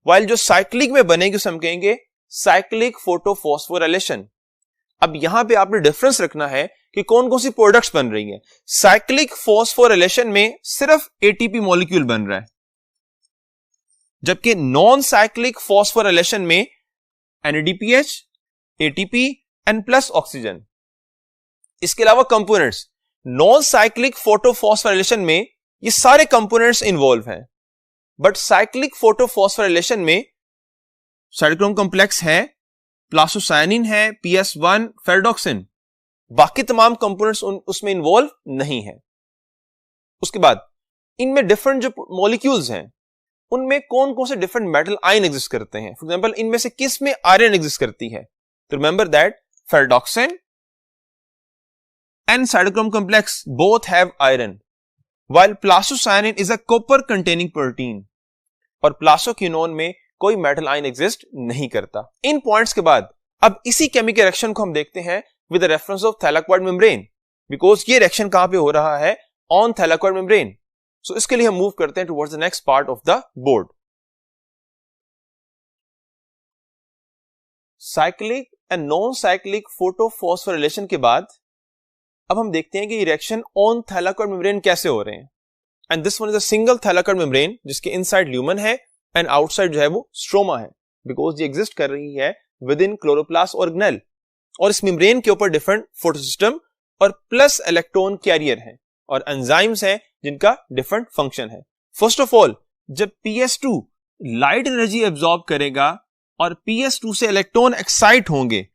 while जो cyclic में बनेंगे उसे हम कहेंगे cyclic photophosphorylation। अब यहां पे आपने डिफरेंस रखना है कि कौन कौन सी प्रोडक्ट्स बन रही हैं। साइक्लिक फॉस्फोरिलेशन में सिर्फ ATP मॉलिक्यूल बन रहा है, जबकि नॉन साइक्लिक फॉस्फोरिलेशन में NADPH, ATP and plus oxygen. इसके अलावा कंपोनेंट्स, नॉन साइक्लिक फोटोफॉस्फोरिलेशन में ये सारे कंपोनेंट्स इन्वॉल्व हैं, बट साइक्लिक फोटोफॉस्फोरिलेशन में साइटोक्रोम कॉम्प्लेक्स है, प्लास्टोसायनिन है, PS1, फेरेडोक्सिन, बाकी तमाम कंपोनेंट्स उसमें इन्वॉल्व नहीं है। उसके बाद इनमें डिफरेंट जो मॉलिक्यूल्स हैं उनमें कौन कौन से डिफरेंट मेटल आयन एग्जिस्ट करते हैं। फॉर एग्जांपल इनमें से किस में आयरन एग्जिस्ट करती है? तो remember that ferredoxin and cytochrome complex both have iron, while plastocyanin is a copper containing protein, और प्लास्टोक्विनोन में कोई मेटल आयन एग्जिस्ट नहीं करता। इन पॉइंट्स के बाद अब इसी केमिकल रिएक्शन को हम देखते हैं with the reference of thylakoid membrane, because ये रिएक्शन कहां पे हो रहा है? On thylakoid membrane. सो इसके लिए हम मूव करते हैं towards the next part of the board. Cyclic and non cyclic photophosphorylation के बाद अब हम देखते हैं कि ये रिएक्शन ऑन थैलाक्वाइड मेम्ब्रेन कैसे हो रहे हैं। And this one is a single thylakoid membrane जिसके इनसाइड ल्यूमन है एंड आउटसाइड जो है वो स्ट्रोमा है, बिकॉज ये एग्जिस्ट कर रही है विद इन क्लोरोप्लास्ट ऑर्गेनेल, और इस मेम्ब्रेन के ऊपर डिफरेंट फोटोसिस्टम और प्लस इलेक्ट्रॉन कैरियर हैं और एंजाइम्स हैं जिनका डिफरेंट फंक्शन है। फर्स्ट ऑफ ऑल, जब PS2 लाइट एनर्जी एब्जॉर्ब करेगा और PS2 से इलेक्ट्रॉन एक्साइट होंगे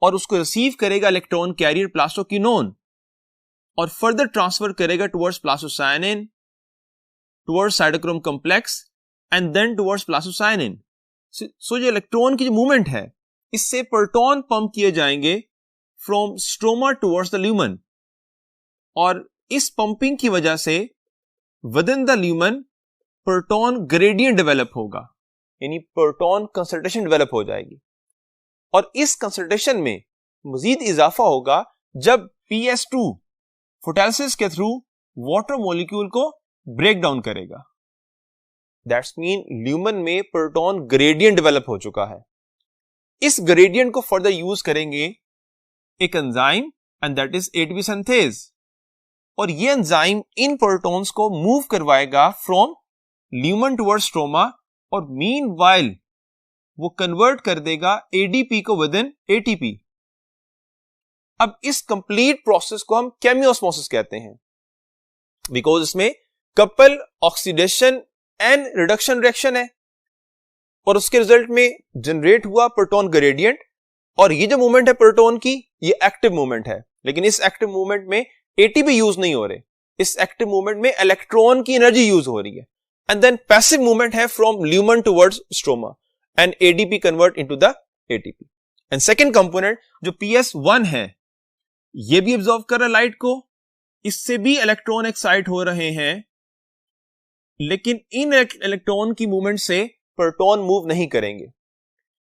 और उसको रिसीव करेगा इलेक्ट्रॉन कैरियर प्लास्टोक्विनोन और फर्दर ट्रांसफर करेगा towards plastocyanin, towards cytochrome complex and then towards plastocyanin. So जो इलेक्ट्रॉन की जो मूवमेंट है इससे प्रोटॉन पंप किए जाएंगे from stroma towards the lumen, और इस पंपिंग की वजह से with in the lumen proton gradient develop होगा, यानी प्रोटॉन कंसंट्रेशन डेवलप हो जाएगी और इस कंसंट्रेशन में मजीद इजाफा होगा जब PS2 फोटोलिसिस के थ्रू वाटर मॉलिक्यूल को ब्रेक डाउन करेगा। दैट्स मीन ल्यूमन में प्रोटॉन ग्रेडियंट डेवलप हो चुका है। इस ग्रेडियंट को फर्दर यूज करेंगे एक enzyme and that is ATP synthase, और ये एंजाइम इन प्रोटॉन्स को मूव करवाएगा फ्रॉम ल्यूमन टुवर्ड्स स्ट्रोमा और मीनवाइल वो कन्वर्ट कर देगा ADP को विद इन ATP। अब इस कंप्लीट प्रोसेस को हम केमियोस्मोसिस कहते हैं बिकॉज इसमें couple oxidation and reduction reaction है और उसके रिजल्ट में जनरेट हुआ प्रोटॉन ग्रेडियंट। और ये जो मूवमेंट है प्रोटॉन की ये एक्टिव मूवमेंट है, लेकिन इस एक्टिव मूवमेंट में ATP यूज नहीं हो रहे, इस एक्टिव मूवमेंट में इलेक्ट्रॉन की एनर्जी यूज हो रही है। एंड देन पैसिव मूवमेंट है from lumen towards stroma and ADP convert into the ATP। And second component जो PS1 है ये भी एब्जॉर्ब कर रहा है लाइट को, इससे भी इलेक्ट्रॉन एक्साइट हो रहे हैं, लेकिन इन इलेक्ट्रॉन की मूवमेंट से प्रोटॉन मूव नहीं करेंगे।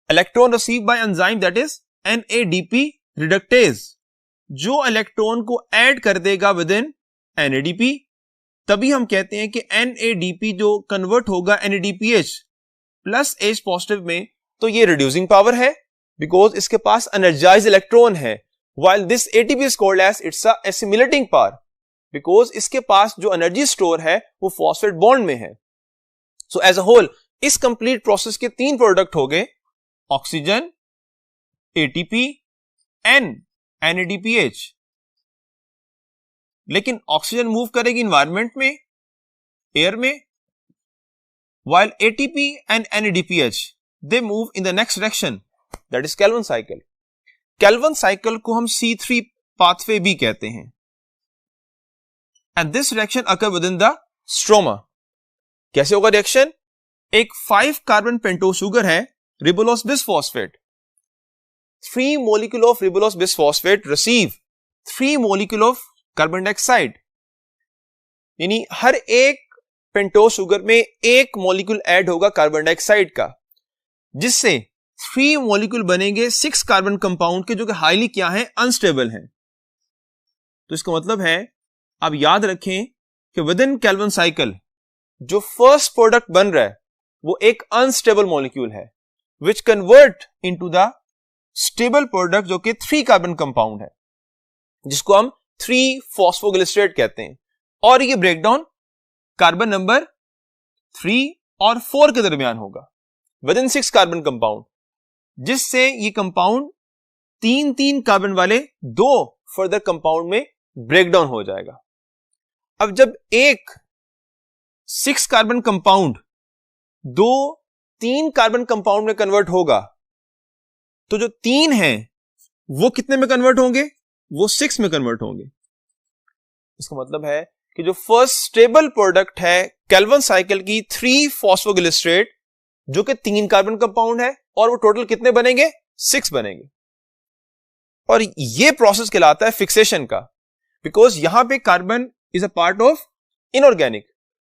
Electron receive by enzyme that is NADP reductase, जो इलेक्ट्रॉन को ऐड कर देगा विद इन NADP। तभी हम कहते हैं कि NADP जो कन्वर्ट होगा NADPH प्लस H पॉजिटिव में, तो ये रिड्यूसिंग पावर है बिकॉज इसके पास एनर्जाइज इलेक्ट्रॉन है, while this ATP is called as it's a assimilating power because इसके पास जो एनर्जी स्टोर है वो फॉस्फेट बॉन्ड में है। सो एज अ होल इस कंप्लीट प्रोसेस के 3 प्रोडक्ट हो गए, ऑक्सीजन, ATP एंड NADPH। लेकिन ऑक्सीजन मूव करेगी इन्वायरमेंट में, एयर में, while ATP and NADPH they move in the next direction, that is Calvin cycle। Calvin cycle को हम C3 पाथवे भी कहते हैं and this reaction occur within the stroma. कैसे होगा रिएक्शन? एक 5 कार्बन पेंटोज शुगर है ribulose bisphosphate, 3 molecule of ribulose bisphosphate receive 3 molecule of carbon dioxide, यानी हर एक पेंटोज शुगर में एक मॉलिक्यूल ऐड होगा कार्बन डाइऑक्साइड का, जिससे 3 मॉलिक्यूल बनेंगे 6 कार्बन कंपाउंड के, जो कि हाईली क्या है, अनस्टेबल हैं। तो इसका मतलब है आप याद रखें कि विद इन कैल्विन साइकिल जो फर्स्ट प्रोडक्ट बन रहा है वो एक अनस्टेबल मॉलिक्यूल है which convert into the stable product जो कि 3 कार्बन कंपाउंड है, जिसको हम 3 फॉस्फोग्लिसरेट कहते हैं। और ये ब्रेकडाउन कार्बन नंबर 3 और 4 के दरमियान होगा विद इन 6 कार्बन कंपाउंड, जिससे ये कंपाउंड 3 कार्बन वाले 2 फर्दर कंपाउंड में ब्रेकडाउन हो जाएगा। अब जब एक 6 कार्बन कंपाउंड 3 कार्बन कंपाउंड में कन्वर्ट होगा, तो जो 3 हैं वो कितने में कन्वर्ट होंगे? वो 6 में कन्वर्ट होंगे। इसका मतलब है कि जो फर्स्ट स्टेबल प्रोडक्ट है कैल्विन साइकिल की 3 फॉस्फोग्लिसरेट, जो कि 3 कार्बन कंपाउंड है, और वो टोटल कितने बनेंगे? 6 बनेंगे। और ये प्रोसेस कहलाता है फिक्सेशन का, बिकॉज यहां पे carbon is a part of inorganic,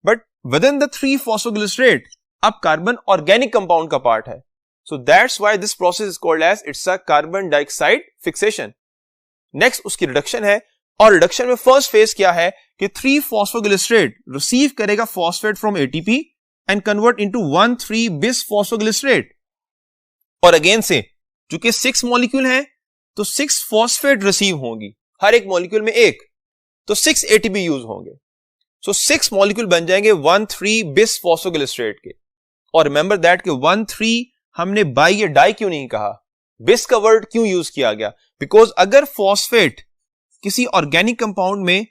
but within the 3 phosphoglycerate अब कार्बन ऑर्गेनिक कंपाउंड का पार्ट है। So that's why this process is called as it's a carbon dioxide fixation. Next उसकी reduction है, और reduction में first phase क्या है कि 3 फॉस्फोग्लिसरेट रिसीव करेगा phosphate from ATP and convert into 1,3 bis phosphoglycerate. और अगेन से चूंकि 6 मॉलिक्यूल हैं तो 6 फॉस्फेट रिसीव होंगी, हर एक मॉलिक्यूल में एक, तो 6 ATP यूज होंगे। सो 6 मॉलिक्यूल बन जाएंगे 1,3 बिस फॉस्फोग्लिसरेट के। और रिमेंबर दैट कि 1,3 हमने बाई या डाई क्यों नहीं कहा, बिस का वर्ड क्यों यूज किया गया? बिकॉज अगर फॉस्फेट किसी ऑर्गेनिक कंपाउंड में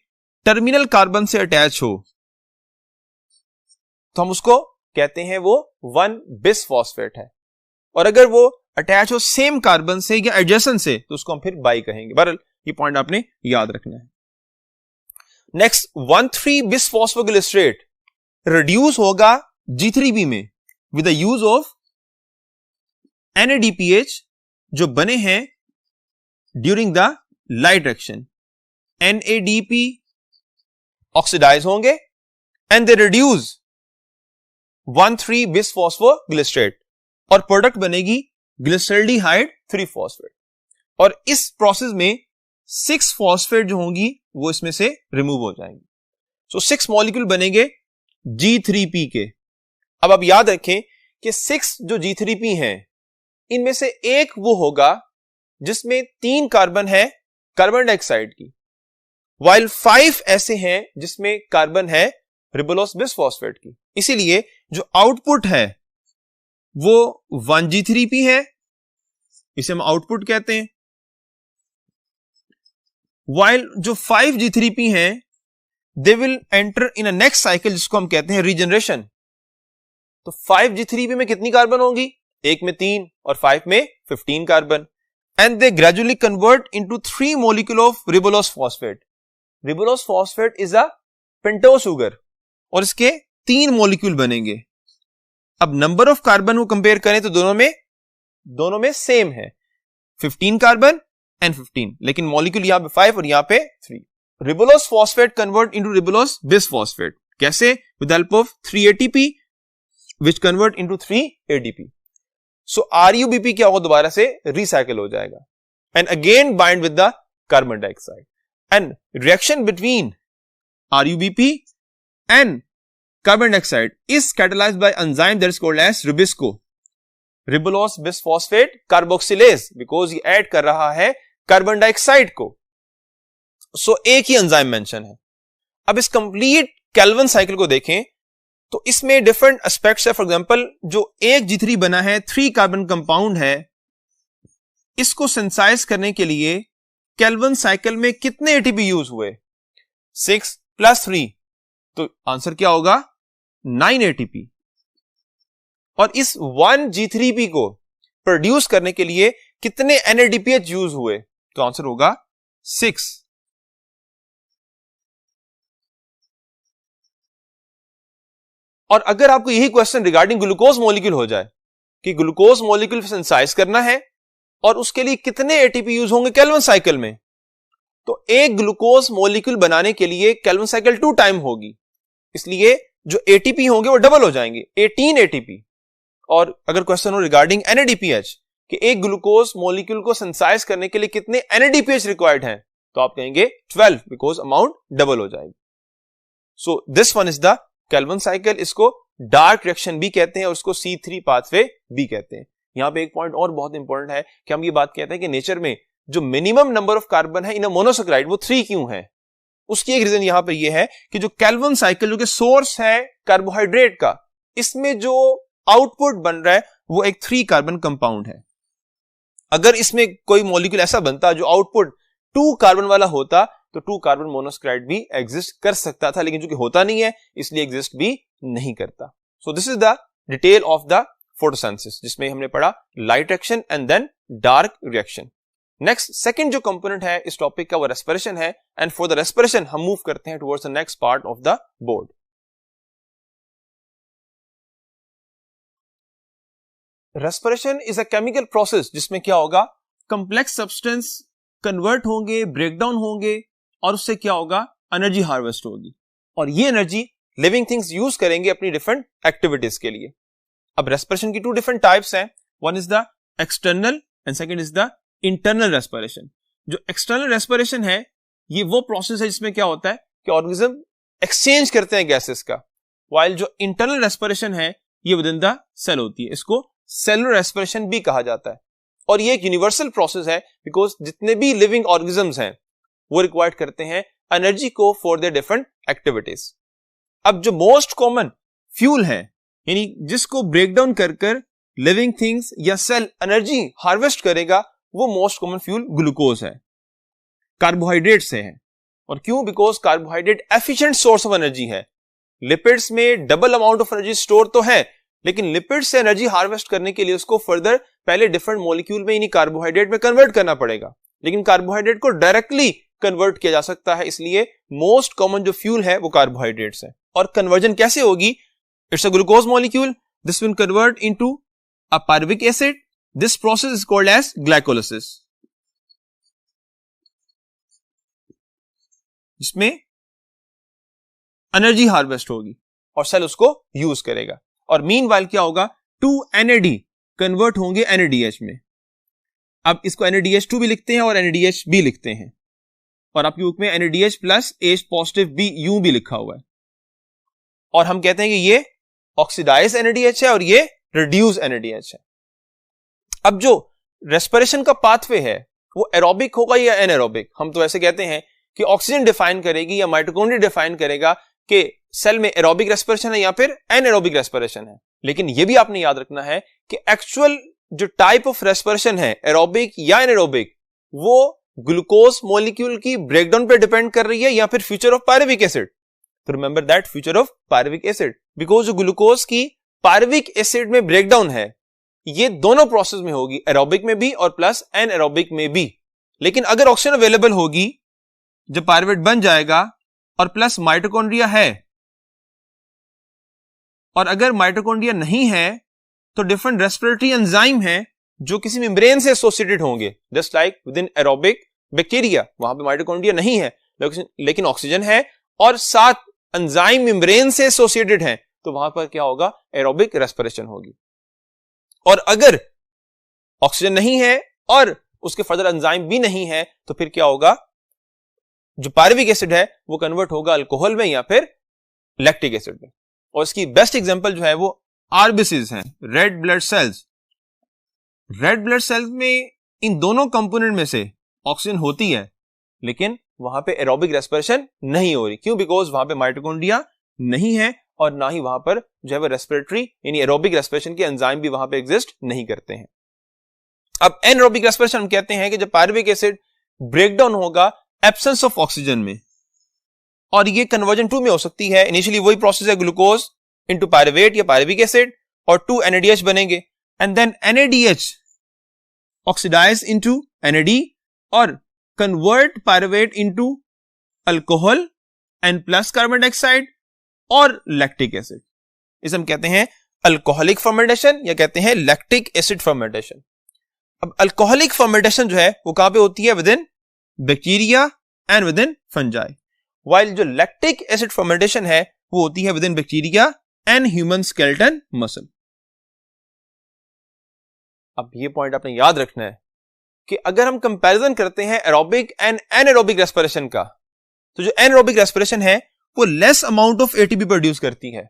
टर्मिनल कार्बन से अटैच हो तो हम उसको कहते हैं वो 1 बिस फॉस्फेट है, और अगर वो अटैच हो सेम कार्बन से या एडजेसेंट से तो उसको हम फिर बाई कहेंगे। बहरहाल ये पॉइंट आपने याद रखना है। नेक्स्ट 1,3 बिस फॉस्फोग्लिसरेट रिड्यूस होगा G3B में with the use of NADPH जो बने हैं during the light reaction. NADP oxidise होंगे and they reduce 1,3 bis phosphoglycerate और प्रोडक्ट बनेगी ग्लिसरल्डिहाइड 3 फॉस्फेट। और इस प्रोसेस में 6 फॉस्फेट जो होंगी वो इसमें से रिमूव हो जाएंगी। सो 6 मॉलिक्यूल बनेंगे G3P के। अब आप याद रखें कि 6 जो G3P हैं इनमें से एक वो होगा जिसमें 3 कार्बन है कार्बन डाइऑक्साइड की, वाइल 5 ऐसे हैं जिसमें कार्बन है रिबोलोस बिसफॉस्फेट की। इसीलिए जो आउटपुट है वो 1 G3P है, इसे हम आउटपुट कहते हैं, वाइल जो 5 G3P हैं they will enter in a next cycle जिसको हम कहते हैं रीजनरेशन। तो 5 G3P में कितनी कार्बन होंगी? एक में 3 और 5 में 15 carbon, and they gradually convert into 3 molecule of ribulose phosphate. Ribulose phosphate is a pentose sugar और इसके 3 मॉलिक्यूल बनेंगे। अब नंबर ऑफ कार्बन को कंपेयर करें तो दोनों में सेम है, 15 कार्बन एंड 15, लेकिन मॉलिक्यूल यहां पे 5 और यहां पे 3। रिबोलोस फॉस्फेट कन्वर्ट इनटू रिबोलोस बिसफॉस्फेट कैसे? With help of 3 ATP which convert into 3 ADP. So RUBP क्या होगा? दोबारा से रिसाइकिल हो जाएगा and again bind with the carbon dioxide, and reaction between RUBP and carbon dioxide is catalyzed by enzyme that is called as Ribisco, ribulose bisphosphate carboxylase, because ये add कर रहा है कार्बन डाइऑक्साइड को। सो एक ही enzyme mention है। अब इस complete Calvin cycle को देखें तो इसमें डिफरेंट एस्पेक्ट्स है। फॉर एग्जांपल जो एक G3 बना है 3 कार्बन कंपाउंड है, इसको सिंथेसाइज करने के लिए केल्विन साइकिल में कितने ATP यूज हुए? 6 + 3, तो आंसर क्या होगा? 9 ATP। और इस 1 G3P को प्रोड्यूस करने के लिए कितने NADPH यूज हुए? तो आंसर होगा 6। और अगर आपको यही क्वेश्चन रिगार्डिंग ग्लूकोज मॉलिक्यूल हो जाए कि ग्लूकोज मॉलिक्यूल सिंथेसाइज करना है और उसके लिए कितने ATP यूज होंगे केल्विन साइकिल में, तो एक ग्लूकोज मॉलिक्यूल बनाने के लिए केल्विन साइकिल 2 टाइम होगी, इसलिए जो ATP होंगे वो डबल हो जाएंगे, 18 ATP। और अगर क्वेश्चन हो रिगार्डिंग NADPH कि एक ग्लूकोज मॉलिक्यूल को सिंथेसाइज करने के लिए कितने NADPH रिक्वायर्ड हैं, तो आप कहेंगे 12, बिकॉज अमाउंट डबल हो जाएगी। सो this one is the Calvin cycle. इसको डार्क रिएक्शन भी कहते हैं और उसको C3 पाथवे भी कहते हैं। यहां पे एक पॉइंट और बहुत इंपॉर्टेंट है कि हम ये बात कहते हैं कि नेचर में जो मिनिमम नंबर ऑफ कार्बन है इन अ मोनोसैकेराइड वो 3 क्यों है? उसकी एक रीजन यहां पर ये है कि जो केल्विन साइकिल जो कि सोर्स है कार्बोहाइड्रेट का, इसमें जो आउटपुट बन रहा है वो एक 3 कार्बन कंपाउंड है। अगर इसमें कोई मॉलिक्यूल ऐसा बनता जो आउटपुट 2 कार्बन वाला होता तो 2 कार्बन मोनोसैकेराइड भी एग्जिस्ट कर सकता था, लेकिन चूंकि होता नहीं है इसलिए एग्जिस्ट भी नहीं करता। So this is the detail of the photosynthesis, जिसमें हमने पढ़ा light reaction and then dark reaction. Next second जो कंपोनेंट है इस टॉपिक का वो रेस्पिरेशन है, एंड फॉर द रेस्पिरेशन हम मूव करते हैं towards the next part of the board. Respiration is a chemical process जिसमें क्या होगा? कंप्लेक्स सब्सटेंस कन्वर्ट होंगे, ब्रेकडाउन होंगे और उससे क्या होगा? एनर्जी हार्वेस्ट होगी, और ये एनर्जी लिविंग थिंग्स यूज करेंगे अपनी डिफरेंट एक्टिविटीज के लिए। अब रेस्पिरेशन की 2 डिफरेंट टाइप्स हैं, one is the external and second is the internal respiration. जो एक्सटर्नल रेस्पिरेशन है ये वो प्रोसेस है जिसमें क्या होता है कि ऑर्गेनिज्म एक्सचेंज करते हैं गैसेस का, वाइल जो इंटरनल रेस्पिरेशन है ये विद इन द सेल होती है। इसको सेलुलर रेस्पिरेशन भी कहा जाता है, और ये एक यूनिवर्सल प्रोसेस है बिकॉज जितने भी लिविंग ऑर्गेनिजम्स हैं वो रिक्वायर्ड करते हैं एनर्जी को फॉर देयर डिफरेंट एक्टिविटीज। अब जो मोस्ट कॉमन फ्यूल है, यानी जिसको ब्रेक डाउन कर लिविंग थिंग्स या सेल एनर्जी हार्वेस्ट करेगा, वो मोस्ट कॉमन फ्यूल ग्लूकोज है, कार्बोहाइड्रेट से है। और क्यों? Because carbohydrate efficient source of energy है। लिपिड्स में double amount of energy store तो है, लेकिन लिपिड से एनर्जी हार्वेस्ट करने के लिए उसको फर्दर पहले डिफरेंट मॉलिक्यूल में यानी कार्बोहाइड्रेट में कन्वर्ट करना पड़ेगा, लेकिन कार्बोहाइड्रेट को डायरेक्टली कन्वर्ट किया जा सकता है, इसलिए मोस्ट कॉमन जो फ्यूल है वो कार्बोहाइड्रेट्स है। और कन्वर्जन कैसे होगी? It's a glucose molecule, this will convert into a pyruvic acid, this process is called as glycolysis, जिसमें एनर्जी हार्वेस्ट होगी और सेल उसको यूज करेगा। और मीनवाइल क्या होगा, 2 NAD कन्वर्ट होंगे NADH में। अब इसको NADH2 भी लिखते हैं और NADH भी लिखते हैं, और आपकी बुक में NADH plus H positive B यूं भी लिखा हुआ है, और हम कहते हैं कि ये ऑक्सीडाइज NADH है और ये रिड्यूस NADH है। अब जो रेस्पिरेशन का पाथवे है वो एरोबिक होगा या एनारोबिक, हम तो ऐसे कहते हैं कि ऑक्सीजन डिफाइन करेगी या माइटोकॉन्ड्रिया डिफाइन करेगा कि सेल में एरोबिक रेस्पिरेशन है या फिर एनारोबिक रेस्पिरेशन है। लेकिन यह भी आपने याद रखना है कि एक्चुअल जो टाइप ऑफ रेस्पिरेशन है एरोबिक या एनारोबिक, वो ग्लूकोज मॉलिक्यूल की ब्रेकडाउन पे डिपेंड कर रही है या फिर फ्यूचर ऑफ पायरुविक एसिड। तो remember that future of pyruvic acid, because जो ग्लूकोज की पायरुविक एसिड में ब्रेकडाउन है ये दोनों प्रोसेस में होगी, एरोबिक में भी और प्लस एनारोबिक में भी। लेकिन अगर ऑक्सीजन अवेलेबल होगी जब पायरुवेट बन जाएगा और प्लस माइटोकॉन्ड्रिया है, और अगर माइटोकॉन्ड्रिया नहीं है तो डिफरेंट रेस्पिरेटरी एंजाइम है जो किसी मेम्ब्रेन से एसोसिएटेड होंगे, just like with in aerobic bacteria, वहां पे माइटोकॉन्ड्रिया नहीं है लेकिन ऑक्सीजन है और साथ एंजाइम मेम्ब्रेन से एसोसिएटेड है, तो वहां पर क्या होगा, एरोबिक रेस्पिरेशन होगी। और अगर ऑक्सीजन नहीं है और उसके फर्दर एंजाइम भी नहीं है तो फिर क्या होगा, जो पायरुविक एसिड है वो कन्वर्ट होगा अल्कोहल में या फिर लैक्टिक एसिड में। और इसकी बेस्ट एग्जांपल जो है वो आरबीसीज हैं, red blood cells. Red blood cells में इन दोनों कंपोनेंट में से ऑक्सीजन होती है लेकिन वहां पे एरोबिक रेस्पिरेशन नहीं हो रही। क्यों? बिकॉज वहां पे माइटोकॉन्ड्रिया नहीं है और ना ही वहां पर जो है वो रेस्पिरेटरी यानी एरोबिक रेस्पिरेशन के एंजाइम भी वहां पे एग्जिस्ट नहीं करते हैं। अब एनारोबिक रेस्पिरेशन हम कहते हैं कि जब पायरुविक एसिड ब्रेकडाउन होगा एब्सेंस ऑफ ऑक्सीजन में, और ये कन्वर्जन 2 में हो सकती है। इनिशियली वही प्रोसेस है, ग्लूकोज इनटू पायरुवेट या पायरुविक एसिड और 2 NADH बनेंगे, and then NADH oxidise into NAD और convert pyruvate into alcohol and plus carbon dioxide और लैक्टिक एसिड। इसे हम कहते हैं अल्कोहलिक फर्मेंटेशन या कहते हैं लैक्टिक एसिड फर्मेंटेशन। अब अल्कोहलिक फर्मेंटेशन जो है वो कहां पे होती है, within bacteria and within fungi, while जो लैक्टिक एसिड फर्मेंटेशन है वो होती है within bacteria and human skeleton muscle. अब ये पॉइंट आपने याद रखना है कि अगर हम कंपैरिजन करते हैं एरोबिक एंड एनारोबिक रेस्पिरेशन का, तो जो एनारोबिक रेस्पिरेशन है वो less amount of ATP produce करती है।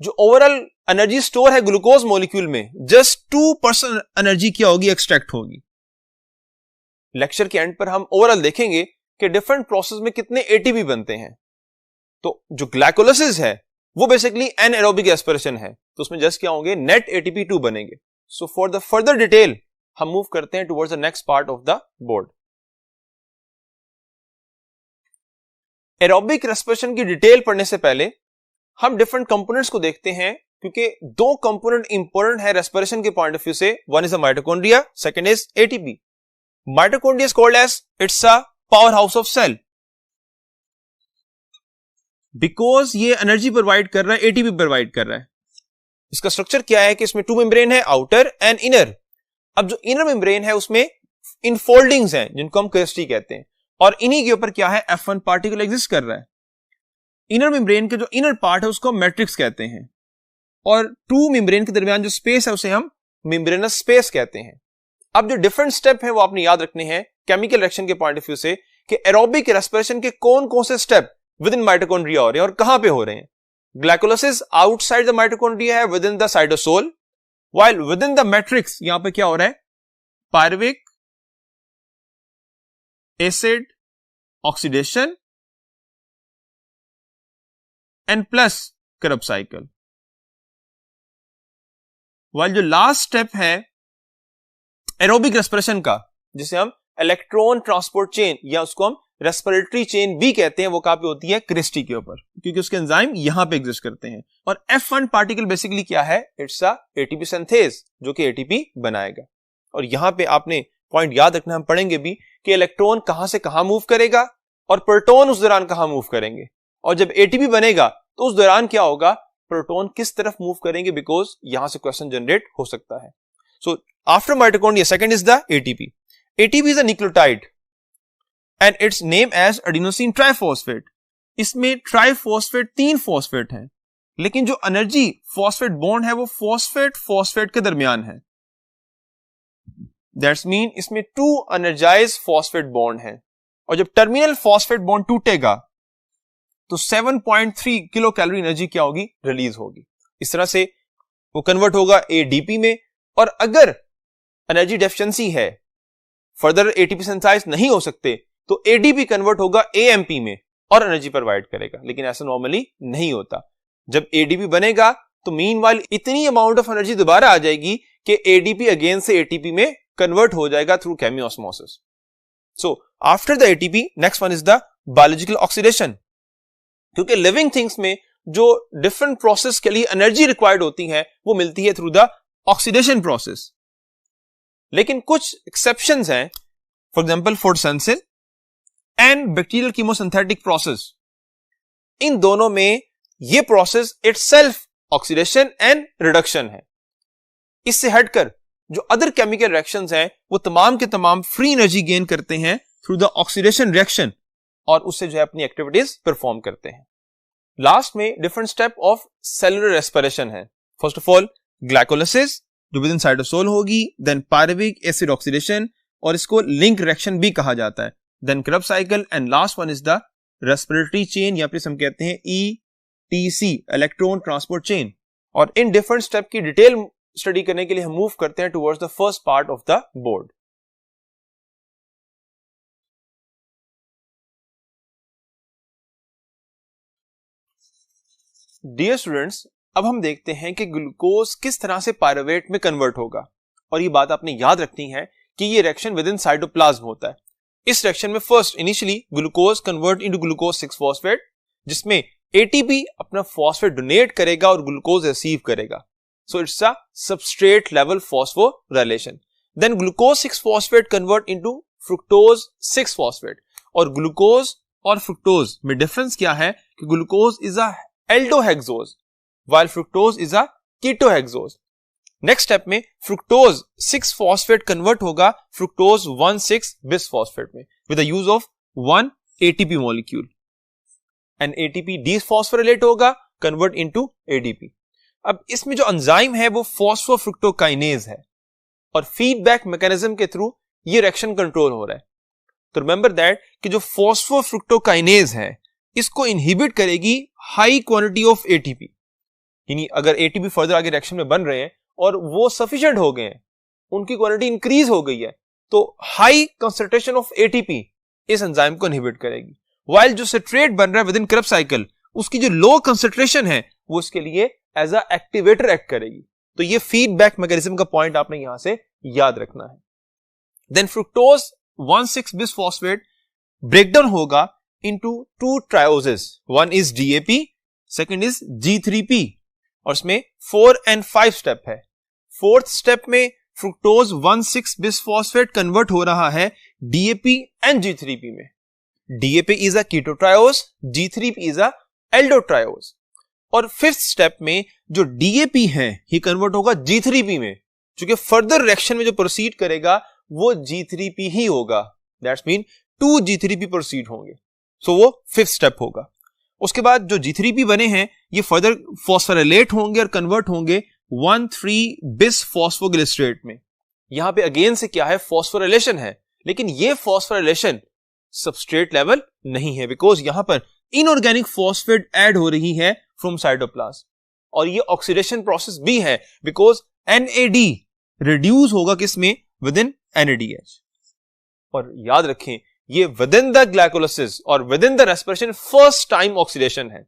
जो ओवरऑल एनर्जी स्टोर है ग्लूकोज मॉलिक्यूल में, जस्ट 2% एनर्जी क्या होगी, एक्सट्रैक्ट होगी। लेक्चर के एंड पर हम ओवरऑल देखेंगे कि डिफरेंट प्रोसेस में कितने एटीपी बनते हैं। तो जो ग्लाइकोलाइसिस है वो बेसिकली एनारोबिक रेस्पिरेशन है, तो उसमें जस्ट क्या होंगे, नेट एटीपी 2 बनेंगे। So for the further detail हम मूव करते हैं towards the next part of the board. Aerobic respiration की डिटेल पढ़ने से पहले हम डिफरेंट कंपोनेंट्स को देखते हैं, क्योंकि 2 कंपोनेंट इंपॉर्टेंट है रेस्पिरेशन के पॉइंट ऑफ व्यू से। One is a mitochondria, second is ATP. Mitochondria is called as it's a power house of cell, because ये एनर्जी प्रोवाइड कर रहा है, एटीपी प्रोवाइड कर रहा है। इसका स्ट्रक्चर क्या है कि इसमें 2 मेम्ब्रेन है, आउटर एंड इनर। अब जो इनर मेम्ब्रेन है उसमें इनफोल्डिंग्स हैं जिनको हम क्रिस्टी कहते हैं, और इन्हीं के ऊपर क्या है, F1 पार्टिकल एग्जिस्ट कर रहा है। इनर मेम्ब्रेन के जो इनर पार्ट है उसको मैट्रिक्स कहते हैं, और 2 मेम्ब्रेन के दरमियान जो स्पेस है उसे हम मेम्ब्रेनस स्पेस कहते हैं। अब जो डिफरेंट स्टेप है वो आपने याद रखने हैं केमिकल रिएक्शन के पॉइंट ऑफ व्यू से, कि एरोबिक रेस्पिरेशन के कौन कौन से स्टेप विद इन माइटोकॉन्ड्रिया हो रहे हैं और कहां पे हो रहे हैं। ग्लाइकोलाइसिस आउटसाइड द माइटोकॉन्ड्रिया है, within the cytosol, while with in the matrix यहां पे क्या हो रहा है, pyruvic acid oxidation and plus करब साइकिल। वाइल जो लास्ट स्टेप है एरोबिक रेस्पिरेशन का, जिसे हम इलेक्ट्रॉन ट्रांसपोर्ट चेन या उसको हम रेस्पिरेटरी चेन भी कहते हैं, वो कहां पे होती है, क्रिस्टी के ऊपर, क्योंकि उसके एंजाइम यहां पे एग्जिस्ट करते हैं। और F1 पार्टिकल बेसिकली क्या है, इट्स अ एटीपी सिंथेज, जो कि एटीपी बनाएगा। और यहां पे आपने पॉइंट याद रखना, हम पढ़ेंगे भी कि इलेक्ट्रॉन कहां से कहां मूव करेगा और प्रोटॉन उस दौरान कहां मूव करेंगे, और जब एटीपी बनेगा तो उस दौरान क्या होगा, प्रोटॉन किस तरफ मूव करेंगे, बिकॉज यहां से क्वेश्चन जनरेट हो सकता है। So after mitochondria second is the ATP. ATP is a nucleotide and its name as adenosine triphosphate। इसमें ट्राइफॉस्फेट 3 फॉस्फेट हैं, लेकिन जो एनर्जी फॉस्फेट बॉन्ड है वो फॉस्फेट के दरमियान है। दैट्स मीन इसमें 2 एनर्जाइज फॉस्फेट बॉन्ड है, और जब टर्मिनल फॉस्फेट बॉन्ड टूटेगा तो 7.3 किलो कैलोरी एनर्जी क्या होगी, रिलीज होगी। इस तरह से वो कन्वर्ट होगा एडीपी में, और अगर एनर्जी डेफिशिएंसी है, फर्दर एटीपी सिंथेसाइज नहीं हो सकते, तो एडीपी कन्वर्ट होगा एएमपी में और एनर्जी प्रोवाइड करेगा। लेकिन ऐसा नॉर्मली नहीं होता। जब एडीपी बनेगा तो मीनवाइल इतनी अमाउंट ऑफ एनर्जी दोबारा आ जाएगी कि एडीपी अगेन से एटीपी में कन्वर्ट हो जाएगा through chemiosmosis. So after the ATP next one is the biological oxidation. क्योंकि लिविंग थिंग्स में जो डिफरेंट प्रोसेस के लिए एनर्जी रिक्वायर्ड होती है वो मिलती है थ्रू द ऑक्सीडेशन प्रोसेस। लेकिन कुछ एक्सेप्शंस हैं, for example photosynthesis and bacterial chemosynthetic process. इन दोनों में ये process itself oxidation and reduction है। इससे हटकर जो अदर केमिकल रिएक्शंस हैं वो तमाम के तमाम फ्री एनर्जी गेन करते हैं थ्रू द ऑक्सीडेशन रिएक्शन, और उससे जो है अपनी एक्टिविटीज परफॉर्म करते हैं। लास्ट में different step of cellular respiration है। फर्स्ट ऑफ ऑल ग्लाइकोलाइसिस जो विद इन साइटोसोल होगी, देन पायरुविक एसिड ऑक्सीडेशन, और इसको लिंक रिएक्शन भी कहा जाता है, then Krebs cycle, and last one is the respiratory chain, या फिर हम कहते हैं ETC इलेक्ट्रॉन ट्रांसपोर्ट चेन। और इन डिफरेंट स्टेप की डिटेल स्टडी करने के लिए हम मूव करते हैं towards the first part of the board. Dear students, अब हम देखते हैं कि ग्लूकोज किस तरह से पायरुवेट में कन्वर्ट होगा। और ये बात आपने याद रखनी है कि ये रिएक्शन विद इन साइटोप्लाज्म होता है। इस रिएक्शन में first initially glucose convert into glucose 6 phosphate, जिसमें एटीपी अपना फॉस्फेट डोनेट करेगा और ग्लूकोज रिसीव करेगा। So it's a substrate level phosphorylation. Then glucose 6 phosphate convert into fructose 6 phosphate. और ग्लूकोज और फ्रुक्टोज में डिफरेंस क्या है कि glucose is a aldohexose while fructose is a ketohexose। Next step में फ्रुक्टोज 6 फॉस्फेट कन्वर्ट होगा fructose 1,6 bisphosphate में with the use of 1 ATP molecule, and ATP डिफॉस्फोराइलेट होगा, कन्वर्ट इनटू ADP। अब इसमें जो एंजाइम है वो फॉस्फोफ्रुक्टोकाइनेज है, और फीडबैक मैकेनिज्म के थ्रू ये रिएक्शन कंट्रोल हो रहा है। तो रिमेंबर दैट कि जो फॉस्फोफ्रुक्टोकाइनेज है इसको इनहिबिट करेगी हाई क्वांटिटी ऑफ ATP। यानी अगर ATP फर्दर आगे रिएक्शन में बन रहे हैं और वो सफिशिएंट हो गए हैं, उनकी क्वांटिटी इंक्रीज हो गई है, तो हाई कंसंट्रेशन ऑफ ATP इस एंजाइम को इनहिबिट करेगी। वाइल जो सिट्रेट बन रहा है विद इन क्रेब्स साइकिल, उसकी जो लो कंसंट्रेशन है वो इसके लिए एज अ एक्टिवेटर एक्ट करेगी। तो ये फीडबैक मैकेनिज्म का पॉइंट आपने यहां से याद रखना है। देन फ्रुक्टोज 1,6 बिसफॉस्फेट ब्रेकडाउन होगा into 2 trioses, one is DAP, second is G3P, और इसमें 4 and 5 स्टेप है। फोर्थ स्टेप में फ्रुक्टोज 1,6 बिसफॉस्फेट कन्वर्ट हो रहा है DAP एंड G3P में। DAP is a ketotriose, G3P is a aldotriose. और फिफ्थ स्टेप में जो DAP है ये कन्वर्ट होगा G3P में, क्योंकि फर्दर रिएक्शन में जो प्रोसीड करेगा वो G3P ही होगा। दैट्स मीन 2 G3P प्रोसीड होंगे, सो वो फिफ्थ स्टेप होगा। उसके बाद जो G3P बने हैं ये फर्दर फॉस्फोराइलेट होंगे और कन्वर्ट होंगे 1,3 बिसफॉस्फोग्लिसरेट में। यहां पे अगेन से क्या है, फॉस्फोराइलेशन है, लेकिन ये फॉस्फोराइलेशन सबस्ट्रेट लेवल नहीं है, बिकॉज यहां पर इनऑर्गेनिक फॉस्फेट ऐड हो रही है फ्रॉम साइटोप्लाज्म। और ये ऑक्सीडेशन प्रोसेस भी है, बिकॉज NAD रिड्यूस होगा किसमें, विद इन NADH। और याद रखें ये विद इन द ग्लाइकोलाइसिस और within the respiration first time oxidation है,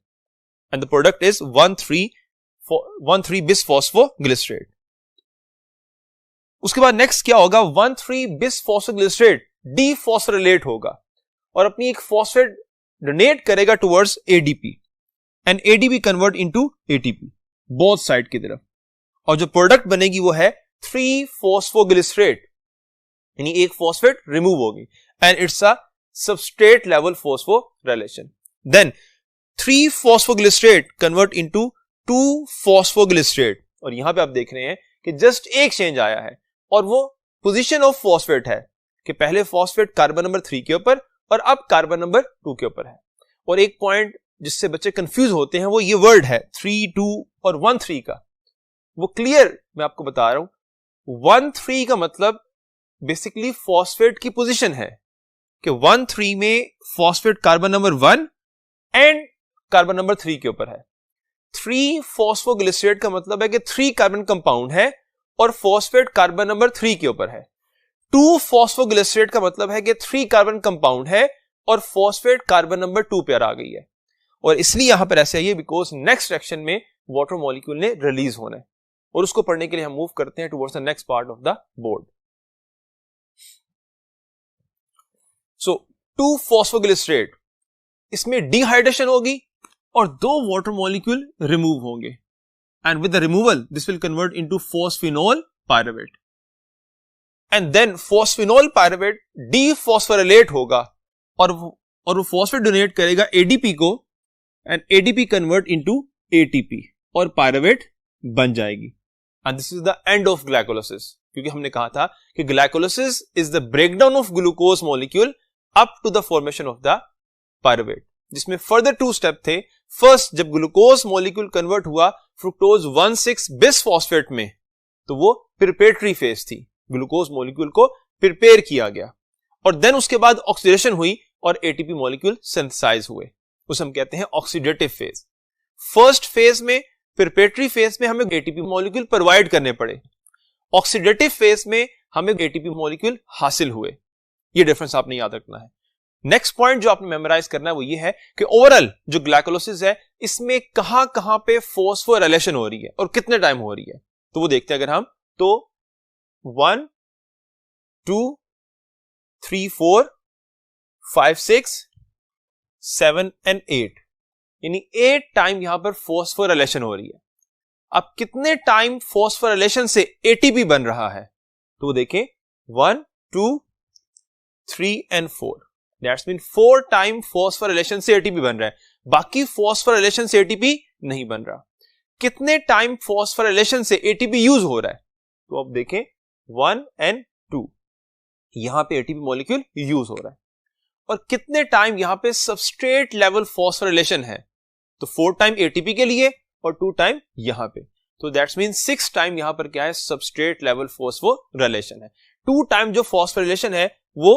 and the product is 1,3 bisphosphoglycerate. उसके बाद नेक्स्ट क्या होगा, 1,3 बिसफॉस्फोग्लिसरेट डीफॉस्फोराइलेट होगा और अपनी एक फॉस्फेट डोनेट करेगा towards ADP, and ADP convert into ATP both side की तरफ, और जो प्रोडक्ट बनेगी वो है 3 फॉस्फोग्लिसरेट, यानी एक फॉस्फेट रिमूव होगी, and it's a substrate level phosphorylation. Then 3 phosphoglycerate convert into 2 phosphoglycerate, और यहां पे आप देख रहे हैं कि जस्ट एक चेंज आया है, और वो पोजीशन ऑफ फॉस्फेट है कि पहले फॉस्फेट कार्बन नंबर 3 के ऊपर और अब कार्बन नंबर 2 के ऊपर है। और एक पॉइंट जिससे बच्चे कंफ्यूज होते हैं वो ये वर्ड है 3, 2 और 1, 3 का। वो क्लियर मैं आपको बता रहा हूं। 1, 3 का मतलब बेसिकली फॉस्फेट की पोजीशन है कि 1, 3 में phosphate carbon number 1 and carbon number 3 के ऊपर है। 3 फॉस्फोग्लिसरेट का मतलब है कि 3 कार्बन कंपाउंड है और फॉस्फेट कार्बन नंबर 3 के ऊपर है। 2 फॉस्फोग्लिसरेट का मतलब है कि 3 कार्बन कंपाउंड है और फॉस्फेट कार्बन नंबर 2 पे आ गई है। और इसलिए यहां पर ऐसे आई है बिकॉज नेक्स्ट रिएक्शन में वाटर मॉलिक्यूल ने रिलीज होना है। और उसको पढ़ने के लिए हम मूव करते हैं towards the next part of the board. So 2 phosphoglycerate, इसमें डिहाइड्रेशन होगी और 2 वाटर मॉलिक्यूल रिमूव होंगे and with the removal this will convert into phosphoenol pyruvate and then phosphoenol pyruvate dephosphorylate होगा और वो फॉस्फेट डोनेट करेगा एडीपी को and ADP convert into ATP और पायरुवेट बन जाएगी and this is the end of glycolysis. क्योंकि हमने कहा था कि glycolysis is the breakdown of glucose molecule up to the formation of the pyruvate, जिसमें फर्दर 2 स्टेप थे। फर्स्ट, जब ग्लूकोज मॉलिक्यूल कन्वर्ट हुआ फ्रुक्टोज 1,6 बिस फॉस्फेट में, तो वो प्रिपरेटरी फेज थी, ग्लूकोज मॉलिक्यूल को प्रिपेयर किया गया और देन उसके बाद ऑक्सीडेशन हुई और एटीपी मॉलिक्यूल सिंथेसाइज हुए, उसे हम कहते हैं ऑक्सीडेटिव फेज। फर्स्ट फेज में, प्रिपरेटरी फेज में हमें एटीपी मॉलिक्यूल प्रोवाइड करने पड़े, ऑक्सीडेटिव फेज में हमें एटीपी मॉलिक्यूल हासिल हुए। ये डिफरेंस आपने याद रखना है। नेक्स्ट पॉइंट जो आपने मेमोराइज करना है वो ये है कि ओवरऑल जो ग्लाइकोलाइसिस है इसमें कहां पे फॉस्फोराइलेशन हो रही है और कितने टाइम हो रही है, तो वो देखते हैं अगर हम, तो 1, 2, 3, 4, 5, 6, 7 एंड 8, यानी 8 टाइम यहां पर फॉस्फोराइलेशन हो रही है। अब कितने टाइम फॉस्फोराइलेशन से एटीपी बन रहा है, तो वो देखें 1, 2, 3 and 4, that's mean 4 time phosphorylation से एटीपी बन रहा है, बाकी फॉस्फोराइलेशन से एटीपी नहीं बन रहा। कितने टाइम फॉस्फोराइलेशन से एटीपी यूज हो रहा है, तो अब देखें 1 एंड 2, यहां पे एटीपी मॉलिक्यूल यूज हो रहा है। और कितने टाइम यहां पे सबस्ट्रेट लेवल फॉस्फोराइलेशन है, तो 4 टाइम एटीपी के लिए और 2 टाइम यहां पे, तो दैट्स मीन 6 टाइम यहां पर क्या है, सबस्ट्रेट लेवल फॉस्फोराइलेशन है। 2 टाइम जो फॉस्फोराइलेशन है वो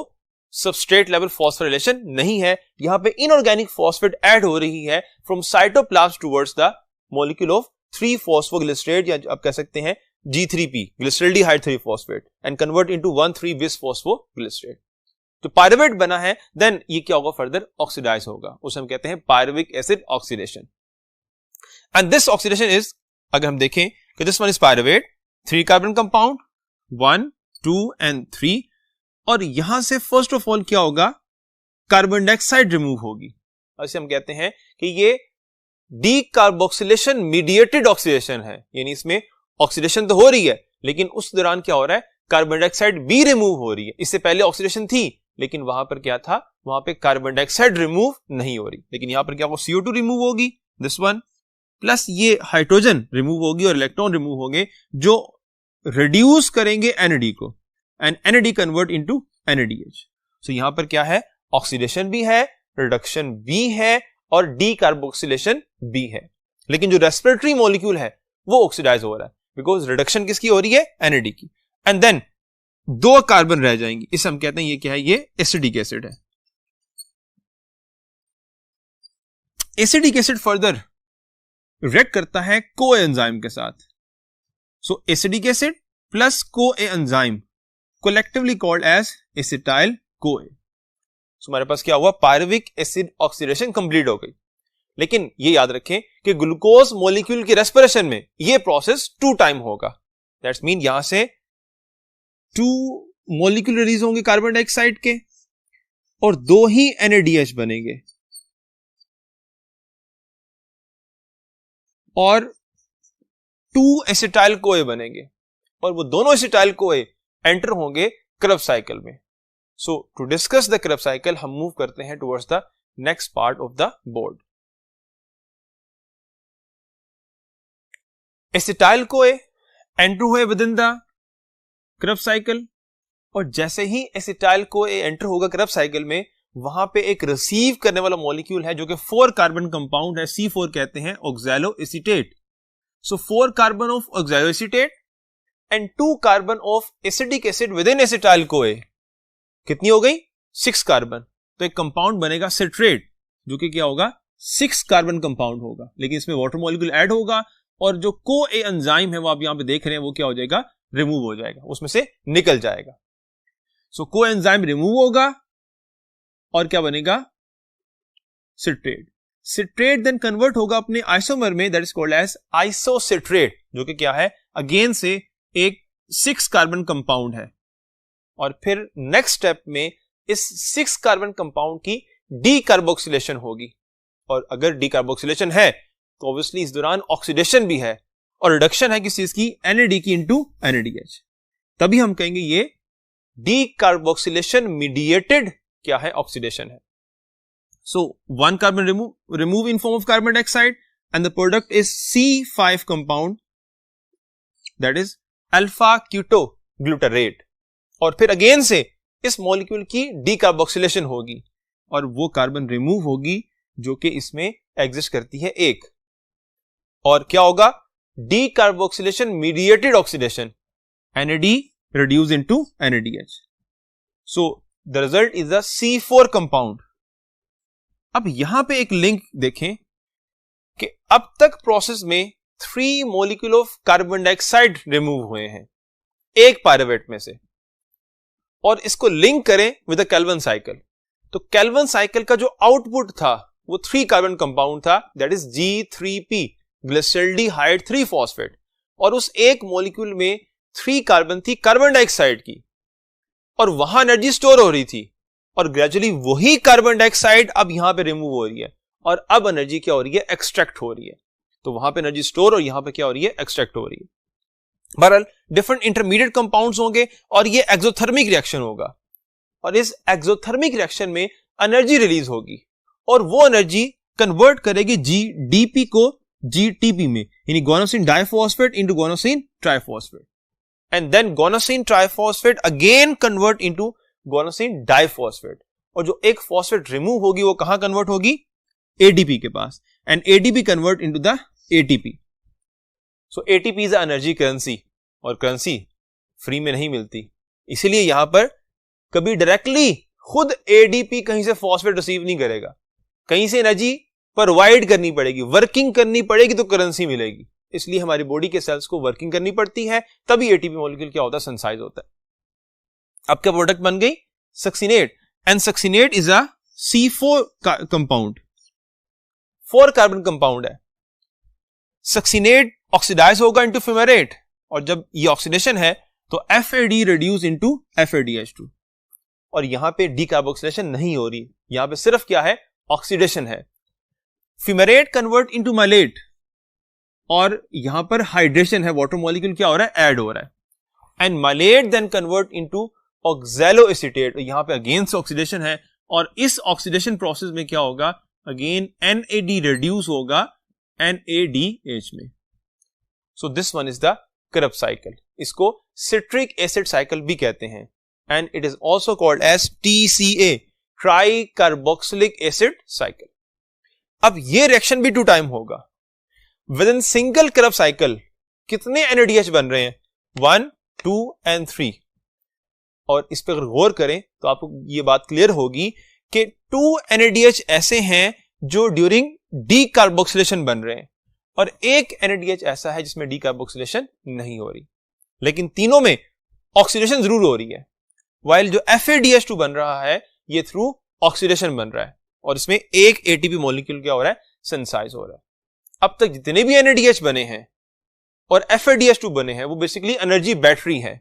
सबस्ट्रेट लेवल फॉस्फोराइलेशन नहीं है, यहां पे इनऑर्गेनिक फॉस्फेट ऐड हो रही है from cytoplasm towards the molecule of 3 phosphoglycerate, या आप कह सकते हैं G3P, glyceraldehyde 3 phosphate, and convert into 1,3 bis phosphoglycerate. तो पायरुवेट बना है, देन ये क्या होगा, फर्दर ऑक्सीडाइज होगा, उसे हम कहते हैं pyruvic acid oxidation. And this oxidation is, अगर हम देखें कि this one is pyruvate, 3 carbon compound 1, 2 and 3, और यहां से फर्स्ट ऑफ ऑल क्या होगा, कार्बन डाइऑक्साइड रिमूव होगी। ऐसे हम कहते हैं कि ये डीकार्बोक्सिलेशन मीडिएटेड ऑक्सीडेशन है, यानी इसमें ऑक्सीडेशन तो हो रही है लेकिन उस दौरान क्या हो रहा है, कार्बन डाइऑक्साइड भी रिमूव हो रही है। इससे पहले ऑक्सीडेशन थी लेकिन वहां पर क्या था, वहां पे कार्बन डाइऑक्साइड रिमूव नहीं हो रही, लेकिन यहां पर क्या होगा, CO2 रिमूव होगी, दिस वन, प्लस ये हाइड्रोजन रिमूव होगी और इलेक्ट्रॉन रिमूव होंगे जो रिड्यूस करेंगे NAD को, and NAD convert into NADH। सो यहां पर क्या है, ऑक्सीडेशन भी है, रिडक्शन भी है और डीकार्बोक्सिलेशन भी है, लेकिन जो रेस्पिरेटरी मॉलिक्यूल है वो ऑक्सीडाइज हो रहा है बिकॉज रिडक्शन किसकी हो रही है, NAD की। एंड देन 2 कार्बन रह जाएंगी, इसे हम कहते हैं ये क्या है, ये एसिडिक एसिड है। एसिडिक एसिड फर्दर रिएक्ट करता है कोए एंजाइम के साथ। So acetic acid plus coenzyme collectively called as acetyl CoA. So हमारे पास क्या हुआ, पायरुविक एसिड ऑक्सीडेशन कंप्लीट हो गई। लेकिन ये याद रखें कि ग्लूकोज मॉलिक्यूल की रेस्पिरेशन में ये प्रोसेस 2 टाइम होगा, दैट्स मीन यहां से 2 मॉलिक्यूल रिलीज होंगे कार्बन डाइऑक्साइड के और 2 ही NADH बनेंगे और 2 एसिटाइल कोए बनेंगे और वो दोनों एसिटाइल कोए एंटर होंगे क्रब साइकिल में। सो टू डिस्कस द क्रब साइकिल हम मूव करते हैं towards the next part of the board. Acetyl CoA enter हुए विद इन द क्रब साइकिल और जैसे ही एसिटाइल कोए एंटर होगा क्रब साइकिल में वहां पे एक रिसीव करने वाला मॉलिक्यूल है जो कि 4 कार्बन कंपाउंड है, C4 कहते हैं, oxaloacetate. So 4 carbon of oxaloacetate and 2 carbon of acetic acid within acetyl CoA, कितनी हो गई? 6 कार्बन। तो एक कंपाउंड बनेगा सिट्रेट, जो कि क्या होगा? 6 कार्बन कंपाउंड होगा, लेकिन इसमें वाटर मॉलिक्यूल ऐड होगा और जो को ए एंजाइम है वो आप यहां पे देख रहे हैं, वो क्या हो जाएगा? रिमूव हो जाएगा, उसमें से निकल जाएगा। सो को एंजाइम रिमूव होगा और क्या बनेगा? सिट्रेट। सिट्रेट देन कन्वर्ट होगा अपने आइसोमर में, that is called as isocitrate, जो कि क्या है? अगेन से एक 6 कार्बन कंपाउंड है। और फिर नेक्स्ट स्टेप में इस 6 कार्बन कंपाउंड की डीकार्बोक्सिलेशन होगी, और अगर डीकार्बोक्सिलेशन है तो ऑब्वियसली इस दौरान ऑक्सीडेशन भी है और रिडक्शन है किस चीज की? NAD की इनटू NADH। तभी हम कहेंगे ये डीकार्बोक्सिलेशन मीडिएटेड क्या है? ऑक्सीडेशन है। सो 1 carbon remove in form of carbon dioxide and the product is C5 compound, that is alpha Quito glutarate. और फिर अगेन से इस मॉलिक्यूल की डीकार्बोक्सिलेशन होगी और वो कार्बन रिमूव होगी जो कि इसमें एग्जिस्ट करती है एक, और क्या होगा? Decarboxylation mediated oxidation, NAD reduced into NADH. So the result is a C4 compound. अब यहां पे एक लिंक देखें कि अब तक प्रोसेस में 3 molecule of carbon dioxide remove हुए हैं एक पायरुवेट में से, और इसको लिंक करें विद द केल्विन साइकिल। तो केल्विन साइकिल का जो आउटपुट था वो 3 कार्बन कंपाउंड था, that is G3P, glyceraldehyde 3 phosphate, और उस एक मॉलिक्यूल में 3 कार्बन थी कार्बन डाइऑक्साइड की, और वहां एनर्जी स्टोर हो रही थी, और ग्रेजुअली वही कार्बन डाइऑक्साइड अब यहां पे रिमूव हो रही है, और अब एनर्जी क्या हो रही है? एक्सट्रैक्ट हो रही है। तो वहां पे एनर्जी स्टोर और यहां पे क्या हो रही है? एक्सट्रैक्ट हो रही है। बहरहाल डिफरेंट इंटरमीडिएट कंपाउंड्स होंगे और ये एक्सोथर्मिक रिएक्शन होगा, और इस एक्सोथर्मिक रिएक्शन में एनर्जी रिलीज होगी और वो एनर्जी कन्वर्ट करेगी GDP को GTP में, यानी guanosine diphosphate into guanosine triphosphate, and then guanosine triphosphate again convert into guanosine diphosphate, और जो एक फॉस्फेट रिमूव होगी वो कहां कन्वर्ट होगी? ADP के पास, and ADP convert into the ATP। So ATP is energy currency, और करेंसी फ्री में नहीं मिलती, इसीलिए यहां पर कभी डायरेक्टली खुद ADP कहीं से फॉस्फेट रिसीव नहीं करेगा, कहीं से एनर्जी प्रोवाइड करनी पड़ेगी, वर्किंग करनी पड़ेगी तो करेंसी मिलेगी। इसलिए हमारी बॉडी के सेल्स को वर्किंग करनी पड़ती है, तभी ATP मॉलिक्यूल क्या होता है? सिंथेसाइज होता है। अब क्या प्रोडक्ट बन गई? Succinate, and succinate is a C4 compound, 4 carbon compound है। सक्सिनेट ऑक्सीडाइज होगा इनटू फ्यूमेरेट, और जब ये ऑक्सीडेशन है तो FAD रिड्यूस इनटू FADH2, और यहां पे डीकार्बोक्सिलेशन नहीं हो रही, यहां पे सिर्फ क्या है? ऑक्सीडेशन है। फ्यूमेरेट कन्वर्ट इनटू मालेट, और यहां पर हाइड्रेशन है, वाटर मॉलिक्यूल क्या हो रहा है? ऐड हो रहा है, एंड मालेट देन कन्वर्ट इनटू ऑक्सैलोएसीटेट, यहां पे अगेन से ऑक्सीडेशन है, और इस ऑक्सीडेशन प्रोसेस में क्या होगा? अगेन NAD रिड्यूस होगा NADH में। So this one is the Krebs cycle, इसको सिट्रिक एसिड साइकिल भी कहते हैं, and it is also called as TCA, tricarboxylic acid cycle. अब ये रिएक्शन भी 2 टाइम होगा। Within single Krebs cycle कितने NADH बन रहे हैं? 1, 2 एंड 3, और इस पर अगर गौर करें तो आपको ये बात क्लियर होगी कि 2 NADH ऐसे हैं जो ड्यूरिंग डीकार्बोक्सिलेशन बन रहे हैं, और एक NADH ऐसा है जिसमें डीकार्बोक्सिलेशन नहीं हो रही, लेकिन तीनों में ऑक्सीडेशन जरूर हो रही है। वाइल जो FADH2 बन रहा है ये थ्रू ऑक्सीडेशन बन रहा है, और इसमें एक ATP मॉलिक्यूल क्या हो रहा है? सिंथेसाइज हो रहा है। अब तक जितने भी NADH बने हैं और FADH2 बने हैं वो बेसिकली एनर्जी बैटरी है।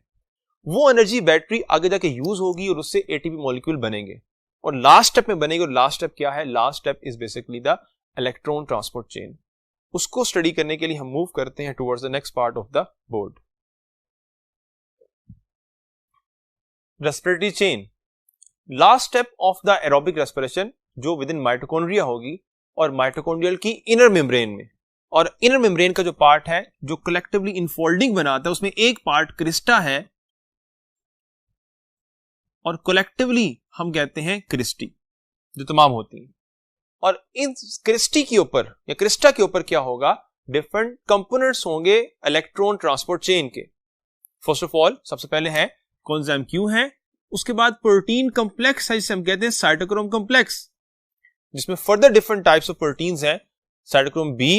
वो एनर्जी बैटरी आगे जाके यूज होगी और उससे ATP मॉलिक्यूल बनेंगे, और लास्ट स्टेप में बनेगी। और लास्ट स्टेप क्या है? Last step is basically the electron transport chain. उसको स्टडी करने के लिए हम मूव करते हैं towards the next part of the board, respiratory chain. Last step of the aerobic respiration जो विद इन माइटोकॉन्ड्रिया होगी, और माइटोकॉन्ड्रियल की इनर मेम्ब्रेन में, और इनर मेम्ब्रेन का जो पार्ट है जो कलेक्टिवली इनफोल्डिंग बनाता है, उसमें एक पार्ट क्रिस्टा है और कलेक्टिवली हम कहते हैं क्रिस्टी। जो तमाम होती हैं। और इन क्रिस्टी के ऊपर या क्रिस्टा के ऊपर क्या होगा, डिफरेंट कंपोनेंट्स होंगे इलेक्ट्रॉन ट्रांसपोर्ट चेन के। फर्स्ट ऑफ ऑल सबसे पहले है कोएंजाइम Q है, उसके बाद प्रोटीन कॉम्प्लेक्स है जिसे हम कहते हैं साइटोक्रोम कॉम्प्लेक्स, जिसमें further different types of proteins हैं, cytochrome B,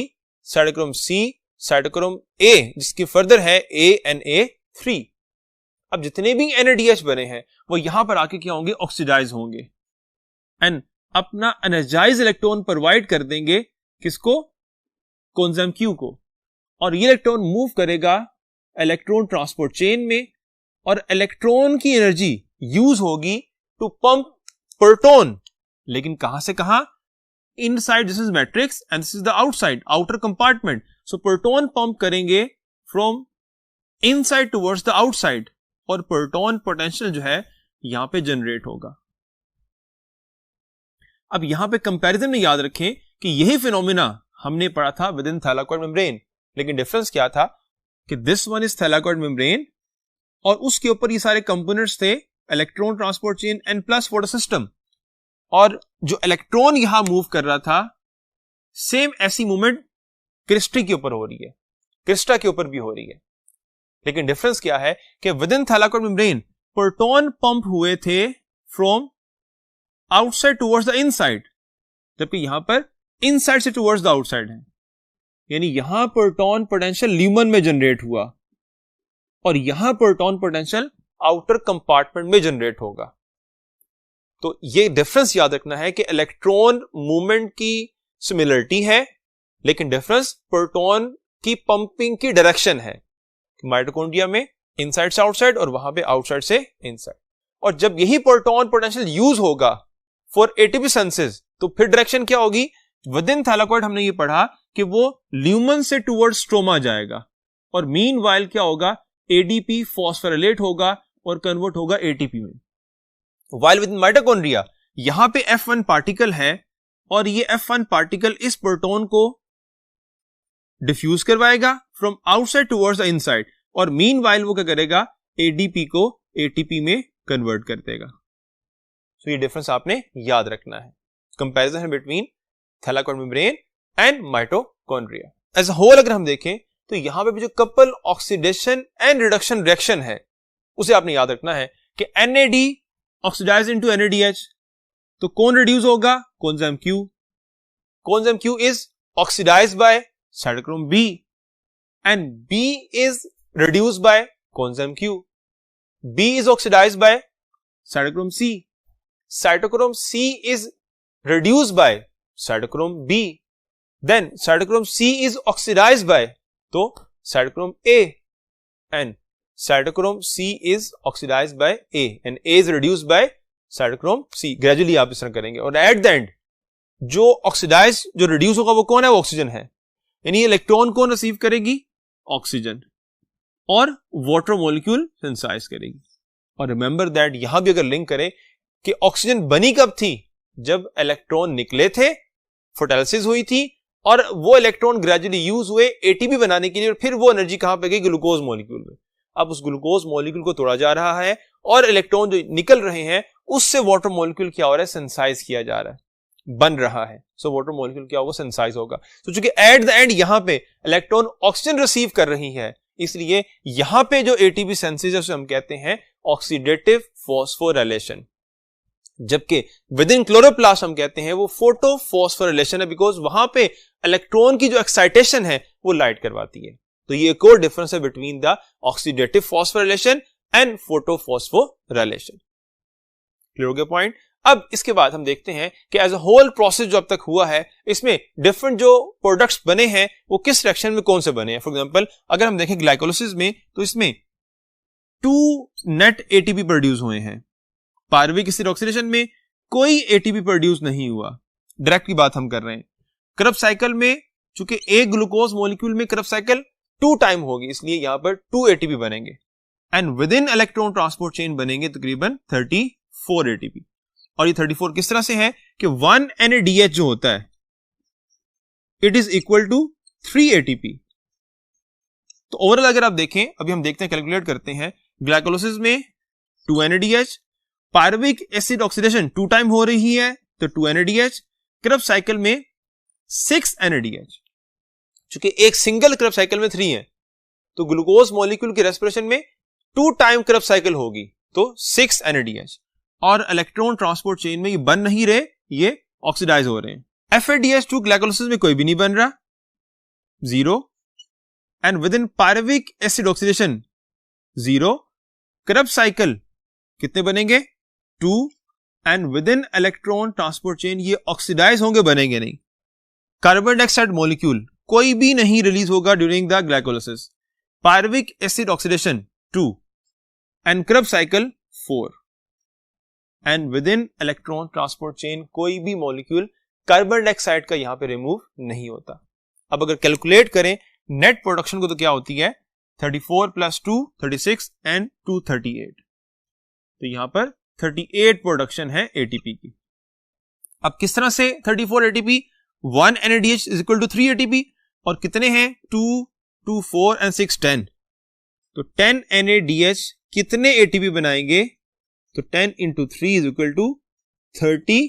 cytochrome C, cytochrome A, जिसकी फर्दर है ANA3। अब जितने भी NADH बने हैं वो यहां पर आके क्या होंगे, ऑक्सीडाइज होंगे एंड अपना एनर्जाइज इलेक्ट्रॉन प्रोवाइड कर देंगे किसको, कोएंजाइम Q को, और ये इलेक्ट्रॉन मूव करेगा इलेक्ट्रॉन ट्रांसपोर्ट चेन में और इलेक्ट्रॉन की एनर्जी यूज होगी टू पंप प्रोटॉन, लेकिन कहां से कहां, inside this is matrix and this is the outside outer compartment. So proton pump करेंगे from inside towards the outside और प्रोटॉन पोटेंशियल जो है यहां पे जनरेट होगा। अब यहां पे कंपैरिजन में याद रखें कि यही फिनोमिना हमने पढ़ा था विद इन थैलाकोइड मेम्ब्रेन, लेकिन डिफरेंस क्या था कि दिस वन इज थैलाकोइड मेम्ब्रेन और उसके ऊपर ये सारे कंपोनेंट्स थे, electron transport chain and plus photosystem, और जो इलेक्ट्रॉन यहां मूव कर रहा था सेम ऐसी मूवमेंट क्रिस्टी के ऊपर हो रही है, क्रिस्टा के ऊपर भी हो रही है। लेकिन डिफरेंस क्या है कि within thylakoid membrane proton pump हुए थे from outside towards the inside, जबकि यहां पर इनसाइड से टुवर्ड्स द आउटसाइड है, यानी यहां प्रोटॉन पोटेंशियल ल्यूमन में जनरेट हुआ और यहां प्रोटॉन पोटेंशियल आउटर कंपार्टमेंट में जनरेट होगा। तो ये डिफरेंस याद रखना है कि इलेक्ट्रॉन मूवमेंट की सिमिलरिटी है, लेकिन डिफरेंस प्रोटॉन की पंपिंग की डायरेक्शन है, माइटोकॉन्ड्रिया में इनसाइड से आउटसाइड और वहां पे आउटसाइड से इनसाइड। और जब यही प्रोटॉन पोटेंशियल यूज होगा फॉर एटीपी सिंथेसिस, तो फिर डायरेक्शन क्या होगी, विद इन थैलाकोइड हमने ये पढ़ा कि वो ल्यूमन से टुवर्ड स्ट्रोमा जाएगा और मीनवाइल क्या होगा, एडीपी फॉस्फोराइलेट होगा और कन्वर्ट होगा एटीपी में। वाइल विद माइटोकॉन्ड्रिया यहां पे F1 पार्टिकल है और ये F1 पार्टिकल इस प्रोटॉन को डिफ्यूज करवाएगा from outside towards the inside और मीनवाइल वो क्या करेगा, एडीपी को एटीपी में कन्वर्ट कर देगा। सो ये डिफरेंस आपने याद रखना है, कंपैरिजन है between thylakoid membrane and mitochondria. As a whole अगर हम देखें तो यहां पे भी जो couple oxidation and reduction reaction है उसे आपने याद रखना है कि NAD ऑक्सीडाइज इनटू NADH, तो कौन रिड्यूस होगा, coenzyme Q। Coenzyme Q is oxidised by cytochrome B and B is reduced by coenzyme Q। B is oxidised by cytochrome C, cytochrome C is reduced by cytochrome B, then cytochrome C is oxidized by तो cytochrome A and cytochrome C is oxidized by A and A is reduced by cytochrome C। Gradually आप इस तरह करेंगे और at the end जो oxidise जो reduce होगा वो कौन है, वो ऑक्सीजन है, यानी इलेक्ट्रॉन कौन रिसीव करेगी, ऑक्सीजन, और वाटर मॉलिक्यूल सिंथेसाइज करेगी। और रिमेंबर दैट यहां भी अगर लिंक करें कि ऑक्सीजन बनी कब थी, जब इलेक्ट्रॉन निकले थे, फोटोलिसिस हुई थी और वो इलेक्ट्रॉन ग्रेजुअली यूज हुए एटीपी बनाने के लिए और फिर वो एनर्जी कहां पे गई, ग्लूकोज मॉलिक्यूल में। अब उस ग्लूकोज मॉलिक्यूल को तोड़ा जा रहा है और इलेक्ट्रॉन जो निकल रहे हैं उससे वाटर मॉलिक्यूल क्या हो रहा है, सिंथेसाइज किया जा रहा है, बन रहा है। सो वाटर मॉलिक्यूल क्या होगा, सिंथेसाइज होगा। तो चूंकि एट द एंड यहां पे इलेक्ट्रॉन ऑक्सीजन रिसीव कर रही है, इसलिए यहां पे जो एटीपी सिंथेसिस है उसे हम कहते हैं ऑक्सीडेटिव फॉस्फोराइलेशन, जबकि विद इन क्लोरोप्लास्ट हम कहते हैं वो फोटो फॉस्फोराइलेशन है, बिकॉज वहां पे इलेक्ट्रॉन की जो एक्साइटेशन है वो लाइट करवाती है। तो ये एक और डिफरेंस है between the oxidative phosphorylation and photo phosphorylation. Clear हो गया पॉइंट। अब इसके बाद हम देखते हैं कि एज अ होल प्रोसेस जो अब तक हुआ है इसमें डिफरेंट जो प्रोडक्ट्स बने हैं वो किस रिएक्शन में कौन से बने हैं। फॉर एग्जांपल अगर हम देखें ग्लाइकोलाइसिस में तो इसमें 2 नेट एटीपी प्रोड्यूस हुए हैं, पायरुविक एसिड ऑक्सीडेशन में कोई एटीपी प्रोड्यूस नहीं हुआ, डायरेक्ट की बात हम कर रहे हैं। क्रब साइकिल में चूंकि एक ग्लूकोज मॉलिक्यूल में क्रब साइकिल 2 टाइम होगी, इसलिए यहां पर 2 एटीपी बनेंगे and within electron transport chain बनेंगे तकरीबन 34 एटीपी। और ये 34 किस तरह से है कि 1 NADH जो होता है it is equal to 3 ATP. तो ओवरऑल अगर आप देखें, अभी हम देखते हैं, कैलकुलेट करते हैं, ग्लाइकोलाइसिस में 2 NADH, pyruvic acid oxidation 2 time हो रही है तो 2 NADH, क्रब साइकिल में 6 NADH। चूंकि एक सिंगल क्रब साइकिल में 3 है, तो ग्लूकोज मॉलिक्यूल की रेस्पिरेशन में 2 टाइम क्रब साइकिल होगी, तो 6 NADH। और इलेक्ट्रॉन ट्रांसपोर्ट चेन में ये बन नहीं रहे, ये ऑक्सीडाइज हो रहे हैं। FADH2 ग्लाइकोलाइसिस में कोई भी नहीं बन रहा, 0। And within pyruvic acid oxidation 0। Krebs cycle कितने बनेंगे, 2। And within electron transport chain ये ऑक्सीडाइज होंगे, बनेंगे नहीं। कार्बन डाइऑक्साइड मॉलिक्यूल कोई भी नहीं रिलीज होगा during the glycolysis. Pyruvic acid oxidation 2 and Krebs cycle 4। And within electron transport chain कोई भी मॉलिक्यूल कार्बन डाइऑक्साइड का यहां पे रिमूव नहीं होता। अब अगर कैलकुलेट करें नेट प्रोडक्शन को, तो क्या होती है, 34 + 2 36 एंड 2 38। तो यहां पर 38 प्रोडक्शन है ATP की। अब किस तरह से 34 ATP, 1 NADH = 3 ATP, और कितने हैं, 2 2 4 एंड 6 10। तो 10 NADH कितने ATP बनाएंगे, तो 10 × 3 = 30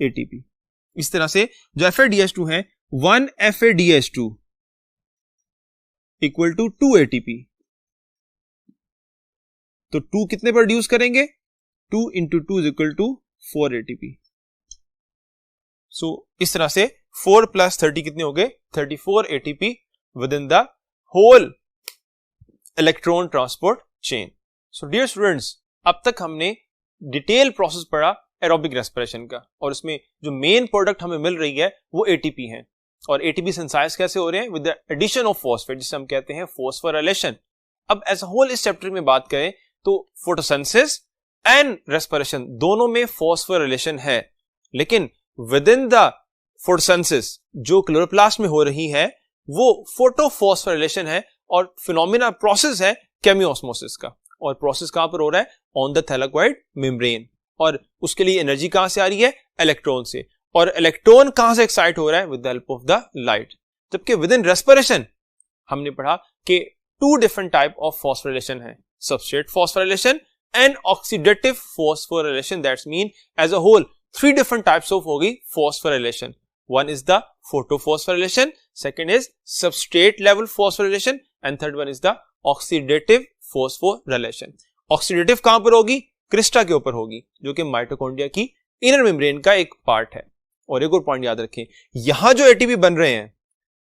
ATP। इस तरह से जो FADH2 है, 1 FADH2 = 2 ATP। तो 2 कितने प्रोड्यूस करेंगे, 2 × 2 = 4 ATP। सो इस तरह से 4 + 30 कितने हो गए, 34 ATP within the whole electron transport chain. So dear students, अब तक हमने डिटेल प्रोसेस पढ़ा एरोबिक रेस्पिरेशन का, और इसमें जो मेन प्रोडक्ट हमें मिल रही है वो ATP है। और ATP सिंथेसाइज कैसे हो रहे हैं, with the addition of phosphate, जिसे हम कहते हैं फॉस्फोराइलेशन। अब एज अ होल इस चैप्टर में बात करें तो फोटोसिंथेसिस एंड रेस्पिरेशन दोनों में फॉस्फोराइलेशन है, लेकिन विद इन द फोटोसिंथेसिस जो क्लोरोप्लास्ट में हो रही है वो फोटोफॉस्फोराइलेशन है, और फिनोमिना प्रोसेस है केमियोस्मोसिस का। और प्रोसेस कहां पर हो रहा है, ऑन द थैलेकॉइड मेम्ब्रेन। और उसके लिए एनर्जी कहां से आ रही है, इलेक्ट्रॉन से, और इलेक्ट्रॉन कहां से एक्साइट हो रहा है, with the help of the light. जबकि विद इन रेस्पिरेशन हमने पढ़ा कि 2 डिफरेंट टाइप ऑफ फॉस्फोराइलेशन है, substrate phosphorylation and oxidative phosphorylation. That's mean as a whole 3 different types of होगी phosphorylation. One is the photophosphorylation, second is substrate level phosphorylation, and third one is the oxidative phosphorylation. Oxidative कहां पर होगी, Crysta के ऊपर होगी, जो कि mitochondria की इनर मेम्ब्रेन का एक पार्ट है। और एक और पॉइंट याद रखें, यहां जो ATP बन रहे हैं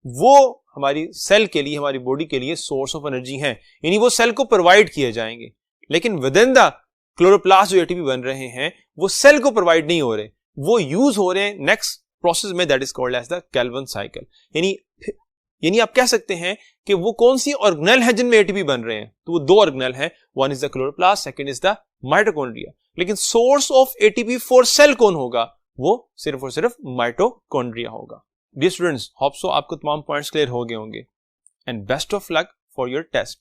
वो हमारी सेल के लिए, हमारी बॉडी के लिए सोर्स ऑफ एनर्जी है, यानी वो सेल को प्रोवाइड किए जाएंगे। लेकिन विद इन द क्लोरोप्लास्ट जो ATP बन रहे हैं वो सेल को प्रोवाइड नहीं हो रहे, वो यूज हो रहे हैं नेक्स्ट प्रोसेस में, that is called as the Calvin cycle. यानी आप कह सकते हैं कि वो कौन सी ऑर्गेनेल है जिनमें ATP बन रहे हैं, तो वो 2 ऑर्गेनेल है, one is the chloroplast, second is the mitochondria. लेकिन source of ATP for cell कौन होगा, वो सिर्फ और सिर्फ माइटोकॉन्ड्रिया होगा। डियर स्टूडेंट्स, होप सो आपको तमाम पॉइंट्स क्लियर हो गए होंगे, and best of luck for your test.